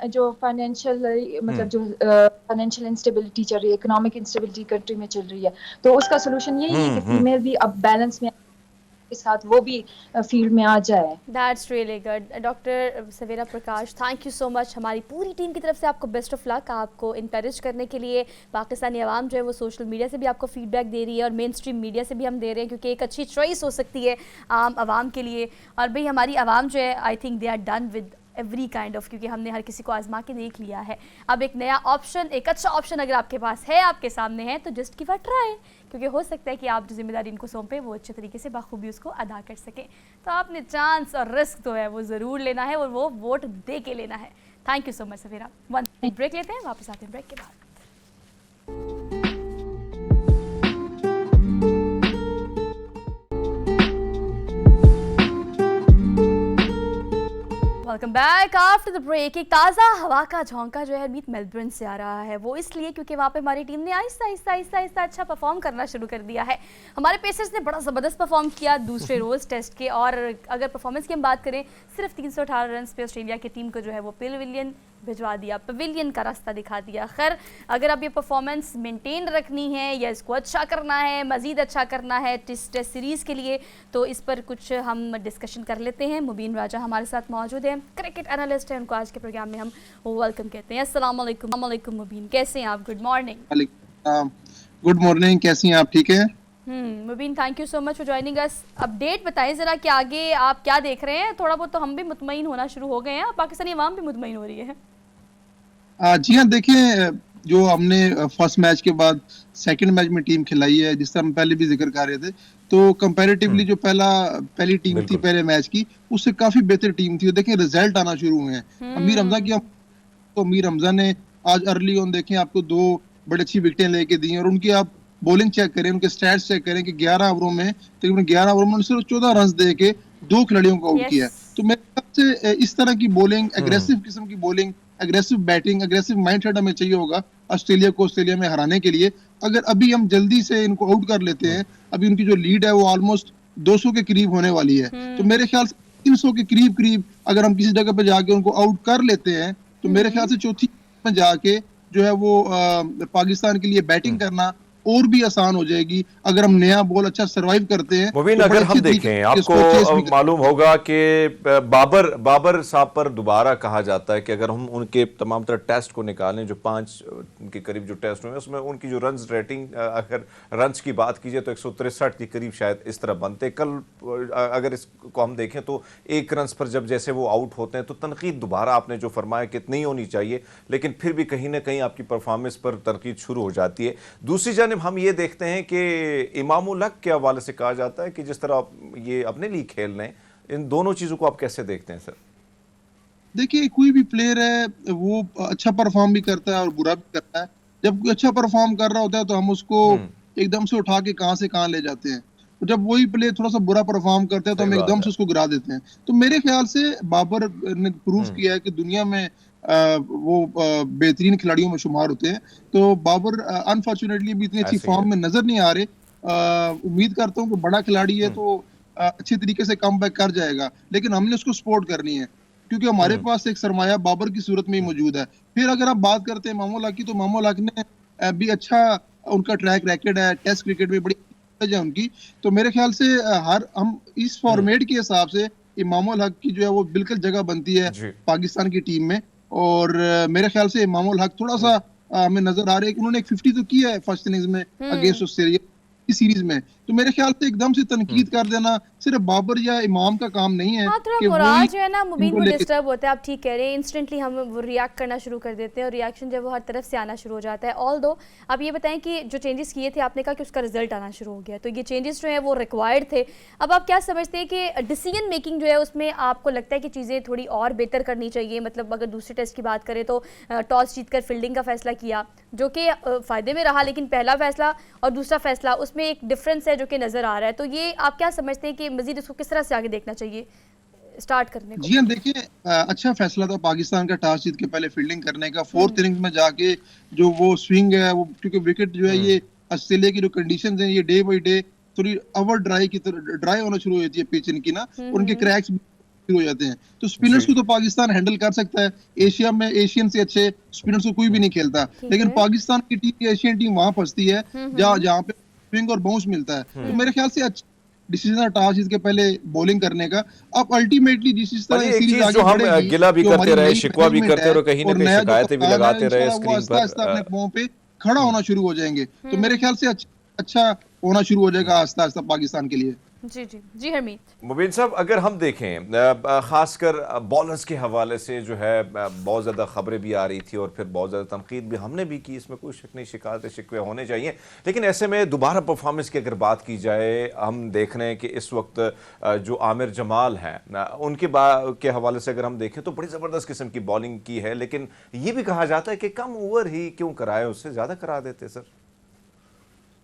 जो फाइनेंशियल मतलब जो फाइनेंशियल इंस्टेबिलिटी चल रही है, इकोनॉमिक इंस्टेबिलिटी कंट्री में चल रही है, तो उसका सोल्यूशन यही है कि फीमेल भी अब बैलेंस में के साथ वो भी फील्ड में आ जाए। That's really good. Doctor Savera Prakash, thank you so much. हमारी पूरी टीम की तरफ से आपको बेस्ट ऑफ लक। आपको इंकरेज करने के लिए पाकिस्तानी आवाम जो है वो सोशल मीडिया से भी आपको फीडबैक दे रही है और मेन स्ट्रीम मीडिया से भी हम दे रहे हैं, क्योंकि एक अच्छी चॉइस हो सकती है आम आवाम के लिए। और भाई हमारी आवाम जो है, I think they are done with every kind of, क्योंकि हमने हर किसी को आजमा के देख लिया है। अब एक नया ऑप्शन, एक अच्छा ऑप्शन अगर आपके पास है, आपके सामने है, तो जस्ट गिव अ ट्राई, क्योंकि हो सकता है कि आप जो जिम्मेदारी इनको सौंपे वो अच्छे तरीके से बाखूबी उसको अदा कर सकें। तो आपने चांस और रिस्क तो है वो ज़रूर लेना है और वो वोट दे के लेना है। Thank you so much Savera. One break लेते हैं, वापस आते हैं ब्रेक के बाद। Welcome back after the break. एक ताज़ा हवा का झोंका जो है मीत मेलबर्न से आ रहा है, वो इसलिए क्योंकि वहाँ पे हमारी टीम ने आहिस्ता अच्छा परफॉर्म करना शुरू कर दिया है। हमारे पेसर्स ने बड़ा ज़बरदस्त परफॉर्म किया दूसरे रोज़ टेस्ट के, और अगर परफॉर्मेंस की हम बात करें, सिर्फ 318 रन पे ऑस्ट्रेलिया की टीम को जो है वो पवेलियन भिजवा दिया, पवेलियन का रास्ता दिखा दिया। खैर, अगर अब ये परफॉर्मेंस मेंटेन रखनी है या इसको अच्छा करना है, मज़ीद अच्छा करना है टेस्ट सीरीज़ के लिए, तो इस पर कुछ हम डिस्कशन कर लेते हैं। मुबीन राजा हमारे साथ मौजूद हैं, क्रिकेट एनालिस्ट हैं, उनको आज के प्रोग्राम में हम वेलकम कहते हैं। अस्सलाम वालेकुम मुबीन, कैसे हैं आप? Good morning. गुड मॉर्निंग, कैसी हैं आप? ठीक है Mubeen, thank you so much for joining us. Update बताएं ज़रा कि आगे आप क्या देख रहे हैं। थोड़ा बहुत तो हम भी मुतमईन होना शुरू हो गए हैं, पाकिस्तानी अवाम भी मुतमईन हो रही है। जी हाँ, देखिए, जो हमने फर्स्ट मैच के बाद सेकंड मैच में टीम खिलाई है, जिस तरह हम पहले भी जिक्र कर रहे थे, तो कंपैरेटिवली जो पहली टीम थी पहले मैच की, उससे काफी बेहतर टीम थी। देखिए रिजल्ट आना शुरू हुए हैं। अमीर हमजा ने आज अर्ली ऑन देखें आपको 2 बड़ी अच्छी विकेटें लेके दी, और उनकी आप बॉलिंग चेक करें, उनके स्टैट्स चेक करें कि 11 ओवरों में तकरीबन 11 ओवर में सिर्फ 14 रन दे के 2 खिलाड़ियों को आउट किया। तो मेरे ख्याल से इस तरह की बॉलिंग, एग्रेसिव किस्म की bowling, aggressive batting, aggressive mindset हमें चाहिए होगा ऑस्ट्रेलिया में हराने के लिए। अगर अभी हम जल्दी से इनको आउट कर लेते हैं, अभी उनकी जो लीड है वो ऑलमोस्ट 200 के करीब होने वाली है, तो मेरे ख्याल से 300 के करीब अगर हम किसी जगह पे जाके उनको आउट कर लेते हैं, तो मेरे ख्याल से चौथी में जाके जो है वो पाकिस्तान के लिए बैटिंग करना और भी आसान हो जाएगी अगर हम नया बॉल अच्छा सरवाइव करते हैं। मुबीन, तो अगर हम देखें, आपको मालूम होगा कि बाबर साहब पर दोबारा कहा जाता है कि अगर हम उनके तमाम तरह टेस्ट को निकालें, जो 5 के करीब जो टेस्ट हुए, उसमें उनकी जो रन्स रेटिंग, अगर रन्स की बात कीजिए तो 163 के करीब शायद इस तरह बनते। कल अगर इसको हम देखें तो 1 रन पर जब जैसे वो आउट होते हैं, तो तनकीद दोबारा आपने जो फरमाया कि नहीं होनी चाहिए, लेकिन फिर भी कहीं ना कहीं आपकी परफॉर्मेंस पर तनकीद शुरू हो जाती है। दूसरी जानिब हम ये देखते हैं कि इमामुल हक के हवाले से कहा जाता है कि जिस तरह ये अपने लिए खेल रहे हैं, इन दोनों चीजों को आप कैसे देखते हैं सर? देखिए, कोई भी प्लेयर है वो अच्छा परफॉर्म भी करता है और बुरा भी करता है। जब कोई अच्छा परफॉर्म कर रहा होता है तो हम उसको एकदम से उठा के कहां से कहां ले जाते हैं, तो जब वही प्लेयर थोड़ा सा बुरा परफॉर्म करता है तो हम एकदम से उसको गिरा देते हैं। तो मेरे ख्याल से बाबर ने प्रूव किया है कि दुनिया में वो बेहतरीन खिलाड़ियों में शुमार होते हैं। तो बाबर अनफॉर्चुनेटली भी इतनी अच्छी फॉर्म में नजर नहीं आ रहे। उम्मीद करता हूँ कि बड़ा खिलाड़ी है तो अच्छे तरीके से कम बैक कर जाएगा, लेकिन हमने उसको सपोर्ट करनी है क्योंकि हमारे पास एक सरमाया बाबर की सूरत में ही मौजूद है। फिर अगर आप बात करते हैं मामूल हक की, तो मामूल हक ने भी अच्छा उनका ट्रैक रैकेट है, टेस्ट क्रिकेट में बड़ी है उनकी। तो मेरे ख्याल से हम इस फॉर्मेट के हिसाब से इमामुल हक की जो है वो बिल्कुल जगह बनती है पाकिस्तान की टीम में। और मेरे ख्याल से इमामुल हक थोड़ा सा हमें नजर आ रहा है कि उन्होंने एक 50 तो किया है फर्स्ट इनिंग्स में अगेंस्ट ऑस्ट्रेलिया की सीरीज में। तो मेरे ख्याल से एकदम से तनकीद कर देना सिर्फ बाबर या इमाम का काम नहीं है। हाँ, थोड़ा मोराल जो है ना मुबीन वो डिस्टर्ब होता है। आप ठीक कह रहे हैं, इंस्टेंटली हम वो रिएक्ट करना शुरू कर देते हैं और रिएक्शन जब वो हर तरफ से आना शुरू हो जाता है। ऑल दो आप ये बताएं कि जो चेंजेस किए थे, आपने कहा कि उसका रिजल्ट आना शुरू हो गया, तो ये चेंजेस जो है वो रिक्वायर्ड थे। अब आप क्या समझते हैं कि डिसीजन मेकिंग जो है उसमें आपको लगता है कि चीज़ें थोड़ी और बेहतर करनी चाहिए? मतलब अगर दूसरे टेस्ट की बात करें तो टॉस जीतकर फील्डिंग का फैसला किया जो कि फ़ायदे में रहा, लेकिन पहला फैसला और दूसरा फैसला उसमें एक डिफरेंस है जो कि नज़र आ रहा है। तो ये आप क्या समझते हैं कि मजीद इसको किस तरह से आगे देखना चाहिए स्टार्ट करने को? जी हाँ, देखिए अच्छा फैसला था पाकिस्तान का टॉस जीत के पहले फील्डिंग करने का। फोर्थ इनिंग्स में जाके जो वो स्विंग है वो, क्योंकि विकेट जो है ये ऑस्ट्रेलिया की जो कंडीशंस हैं ये डे बाई डे थोड़ी ओवर ड्राई होना शुरू हो जाती है पिच इनकी ना, उनके क्रैक्स शुरू हो जाते हैं। तो स्पिनर्स को तो पाकिस्तान हैंडल कर सकता है, एशिया में एशियन से अच्छे स्पिनर्स को कोई भी नहीं खेलता, लेकिन पाकिस्तान की टीम, एशियन टीम वहां फंसती है जहाँ पे स्विंग और बाउंस मिलता है। तो मेरे ख्याल से अच्छा डिसीजन टॉस जीत के पहले बॉलिंग करने का। अब अल्टीमेटली जिस तरह सीरीज आगे बढ़ेगी, गिला भी करते रहे, शिकवा भी करते रहे, कहीं ना कहीं शिकायतें भी लगाते रहे स्क्रीन पर, अपने पांव पे खड़ा होना शुरू हो जाएंगे। तो मेरे ख्याल से अच्छा होना शुरू हो जाएगा आस्ता आस्ता पाकिस्तान के लिए। जी जी जी हरमीत। मुबीन साहब, अगर हम देखें खासकर बॉलर्स के हवाले से जो है बहुत ज़्यादा खबरें भी आ रही थी और फिर बहुत ज़्यादा तनकीद भी हमने भी की, इसमें कोई शक नहीं, शिकायत शिकवे होने चाहिए, लेकिन ऐसे में दोबारा परफॉर्मेंस की अगर बात की जाए, हम देख रहे हैं कि इस वक्त जो आमिर जमाल हैं उनके के हवाले से अगर हम देखें तो बड़ी ज़बरदस्त किस्म की बॉलिंग की है, लेकिन ये भी कहा जाता है कि कम ओवर ही क्यों कराए, उससे ज़्यादा करा देते सर।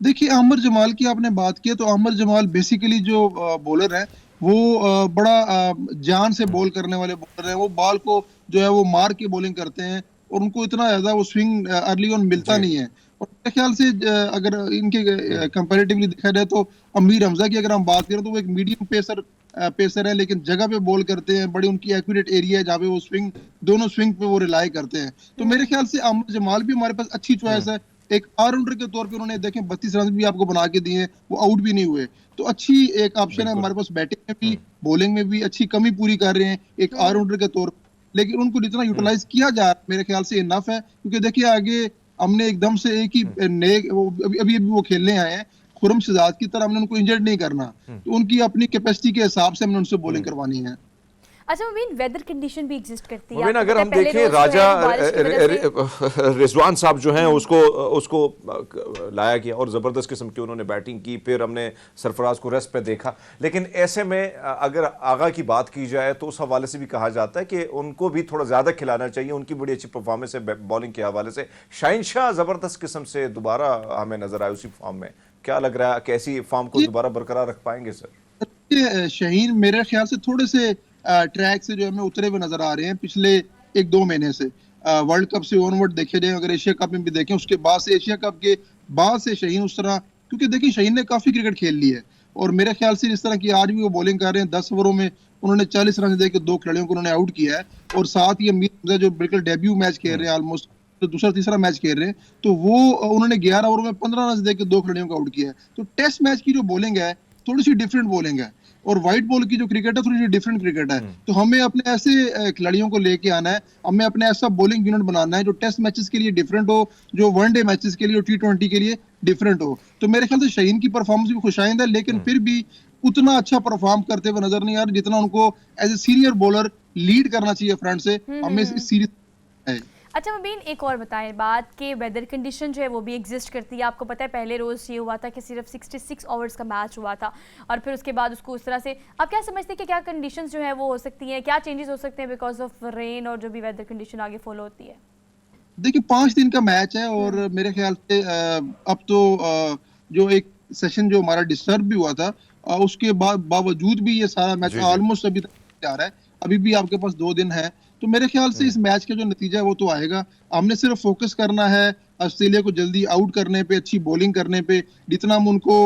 देखिए आमिर जमाल की आपने बात की, तो आमिर जमाल बेसिकली जो बॉलर है वो बड़ा जान से बॉल करने वाले बॉलर हैं। वो बॉल को जो है वो मार के बॉलिंग करते हैं और उनको इतना ज्यादा वो स्विंग अर्ली ऑन मिलता नहीं है। और मेरे ख्याल से अगर इनके कंपैरेटिवली देखा जाए तो अमीर हमजा की अगर हम बात करें तो वो एक मीडियम पेसर है, लेकिन जगह पे बॉल करते हैं, बड़ी उनकी एक्यूरेट एरिया है जहाँ पे वो दोनों स्विंग पे वो रिलाई करते हैं। तो मेरे ख्याल से आमिर जमाल भी हमारे पास अच्छी चॉइस है। एक ऑलराउंडर के तौर पे उन्होंने देखें 32 रन भी आपको बना के दिए, वो आउट भी नहीं हुए, तो अच्छी एक ऑप्शन है हमारे पास। बैटिंग में भी बॉलिंग में भी अच्छी कमी पूरी कर रहे हैं एक ऑलराउंडर के तौर पर, लेकिन उनको जितना यूटिलाइज किया जा रहा है मेरे ख्याल से इनफ है। क्योंकि देखिए आगे हमने एकदम से एक ही नए अभी वो खेलने आए हैं, खुरम शहजाद की तरह हमने उनको इंजर्ड नहीं करना, तो उनकी अपनी कैपेसिटी के हिसाब से हमने उनसे बॉलिंग करवानी है। अच्छा मुबीन, वेदर कंडीशन भी एग्जिस्ट करती है। मुबीन, अगर हम देखें राजा रिजवान साहब जो हैं उसको लाया गया और ज़बरदस्त किस्म की उन्होंने बैटिंग की, फिर हमने सरफराज को रेस्ट पे देखा, लेकिन ऐसे में अगर आगा की बात की जाए तो उस हवाले से भी कहा जाता है कि उनको भी थोड़ा ज़्यादा खिलाना चाहिए, उनकी बड़ी अच्छी परफॉर्मेंस है बॉलिंग के हवाले से। शाहीन शाह ज़बरदस्त किस्म से दोबारा हमें नजर आए उसी फॉर्म में, क्या लग रहा है कैसी फॉर्म को दोबारा बरकरार रख पाएंगे सर? शाहीन मेरे ख्याल से थोड़े से ट्रैक से जो हमें उतरे हुए नजर आ रहे हैं पिछले 1-2 महीने से। वर्ल्ड कप से ऑनवर्ड देखे जाए, अगर एशिया कप में भी देखें, उसके बाद से एशिया कप के बाद से शाहीन उस तरह, क्योंकि देखिए शाहीन ने काफी क्रिकेट खेल ली है और मेरे ख्याल से जिस तरह की आज भी वो बॉलिंग कर रहे हैं, 10 ओवरों में उन्होंने 40 रन देकर 2 खिलाड़ियों को उन्होंने आउट किया है। और साथ ही अमीर हमजा जो बिल्कुल डेब्यू मैच खेल रहे हैं, ऑलमोस्ट तो दूसरा तीसरा मैच खेल रहे हैं, तो वो उन्होंने 11 ओवर में 15 रन देकर 2 खिलाड़ियों को आउट किया है। तो टेस्ट मैच की जो बॉलिंग है थोड़ी सी डिफरेंट बॉलिंग है और व्हाइट बॉल की जो क्रिकेट है थोड़ी सी डिफरेंट क्रिकेट है। तो हमें अपने ऐसे खिलाड़ियों को लेके आना है, हमें अपने ऐसा बॉलिंग यूनिट बनाना है जो टेस्ट मैचेस के लिए डिफरेंट हो, जो वनडे मैचेस के लिए, T20 के लिए डिफरेंट हो। तो मेरे ख्याल से शाहीन की परफॉर्मेंस भी खुशाइंद है, लेकिन फिर भी उतना अच्छा परफॉर्म करते हुए नजर नहीं आ रहा जितना उनको as a senior bowler lead करना चाहिए फ्रंट से। हमें इस सीरीज है। अच्छा मुबीन, एक और बताएं बात कि वेदर कंडीशन जो है वो भी एग्जिस्ट करती है। आपको पता है पहले रोज़ ये हुआ था कि सिर्फ 66 ओवर्स का मैच हुआ था और फिर उसके बाद उसको उस तरह से, आप क्या समझते हैं कि क्या कंडीशंस जो है वो हो सकती हैं, क्या चेंजेस हो सकते हैं बिकॉज ऑफ रेन और जो भी वेदर कंडीशन आगे फॉलो होती है? देखिए 5 दिन का मैच है और मेरे ख्याल से अब तो जो एक सेशन जो हमारा डिस्टर्ब भी हुआ था, उसके बावजूद भी ये सारा मैच ऑलमोस्ट अभी तक आ रहा है, अभी भी आपके पास 2 दिन है। तो मेरे ख्याल से इस मैच का जो नतीजा है वो तो आएगा। हमने सिर्फ फोकस करना है ऑस्ट्रेलिया को जल्दी आउट करने पे, अच्छी बॉलिंग करने पे। जितना हम उनको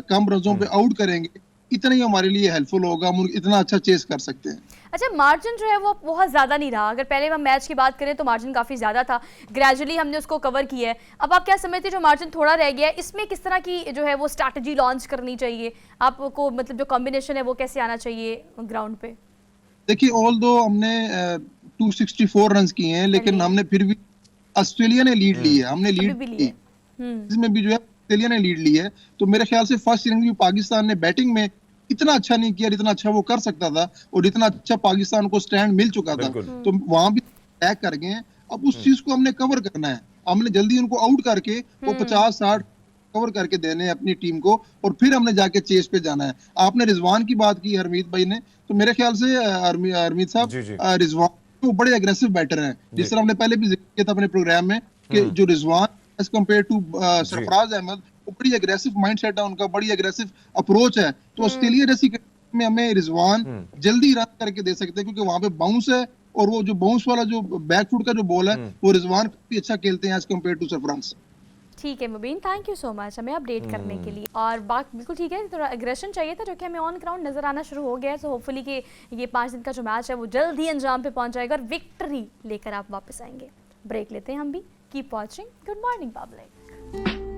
कम रनों पे आउट करेंगे इतना ही हमारे लिए हेल्पफुल होगा, हम इतना अच्छा चेस कर सकते हैं। अच्छा, मार्जिन जो है वो बहुत ज़्यादा नहीं रहा। अगर पहले हम मैच की बात करें तो मार्जिन काफ़ी ज़्यादा था, ग्रेजुअली हमने उसको कवर किया है। अब आप क्या समझते हैं जो मार्जिन थोड़ा रह गया है, इसमें किस तरह की जो है वो स्ट्रैटेजी लॉन्च करनी चाहिए आपको, मतलब जो कॉम्बिनेशन है वो कैसे आना चाहिए ग्राउंड पे? देखिए, ऑल दो हमने 264 रन किए हैं, लेकिन हमने फिर भी ऑस्ट्रेलिया ने लीड ली है, हमने अभी लीड भी ली लिए। इसमें भी जो है ऑस्ट्रेलिया ने लीड ली है। तो मेरे ख्याल से फर्स्ट इनिंग में पाकिस्तान ने बैटिंग में इतना अच्छा नहीं किया जितना अच्छा वो कर सकता था, और इतना अच्छा पाकिस्तान को स्टैंड मिल चुका था, तो वहां भी अटैक कर गए हैं। अब उस चीज को हमने कवर करना है, हमने जल्दी उनको आउट करके वो 50-60 कवर करके देने हैं अपनी टीम को, और फिर हमने जाके चेस पे जाना है। आपने रिजवान की बात की हरमीत भाई ने, तो मेरे ख्याल से हरमीत साहब, रिजवान वो बड़े एग्रेसिव बैटर हैं, जिस तरह हमने पहले भी जिक्र किया था अपने प्रोग्राम में कि जो Rizwan as compared to Sarfaraz Ahmed, वो बड़ी एग्रेसिव माइंडसेट है उनका, बड़ी एग्रेसिव अप्रोच है। तो ऑस्ट्रेलिया जैसी में हमें रिजवान जल्दी रन करके दे सकते हैं, क्योंकि वहां पे बाउंस है, और वो जो बाउंस वाला जो बैकफुट का जो बॉल है वो रिजवान काफी अच्छा खेलते हैं एज कम्पेयर टू सरफराज। ठीक है Mubeen, thank you so much हमें अपडेट करने के लिए। और बात बिल्कुल ठीक है, थोड़ा एग्रेशन चाहिए था जो कि हमें ऑन ग्राउंड नजर आना शुरू हो गया है। सो होपफुली कि ये 5 दिन का जो मैच है वो जल्द ही अंजाम पे पहुंच जाएगा और विक्ट्री लेकर आप वापस आएंगे। ब्रेक लेते हैं हम भी, keep watching, good morning public.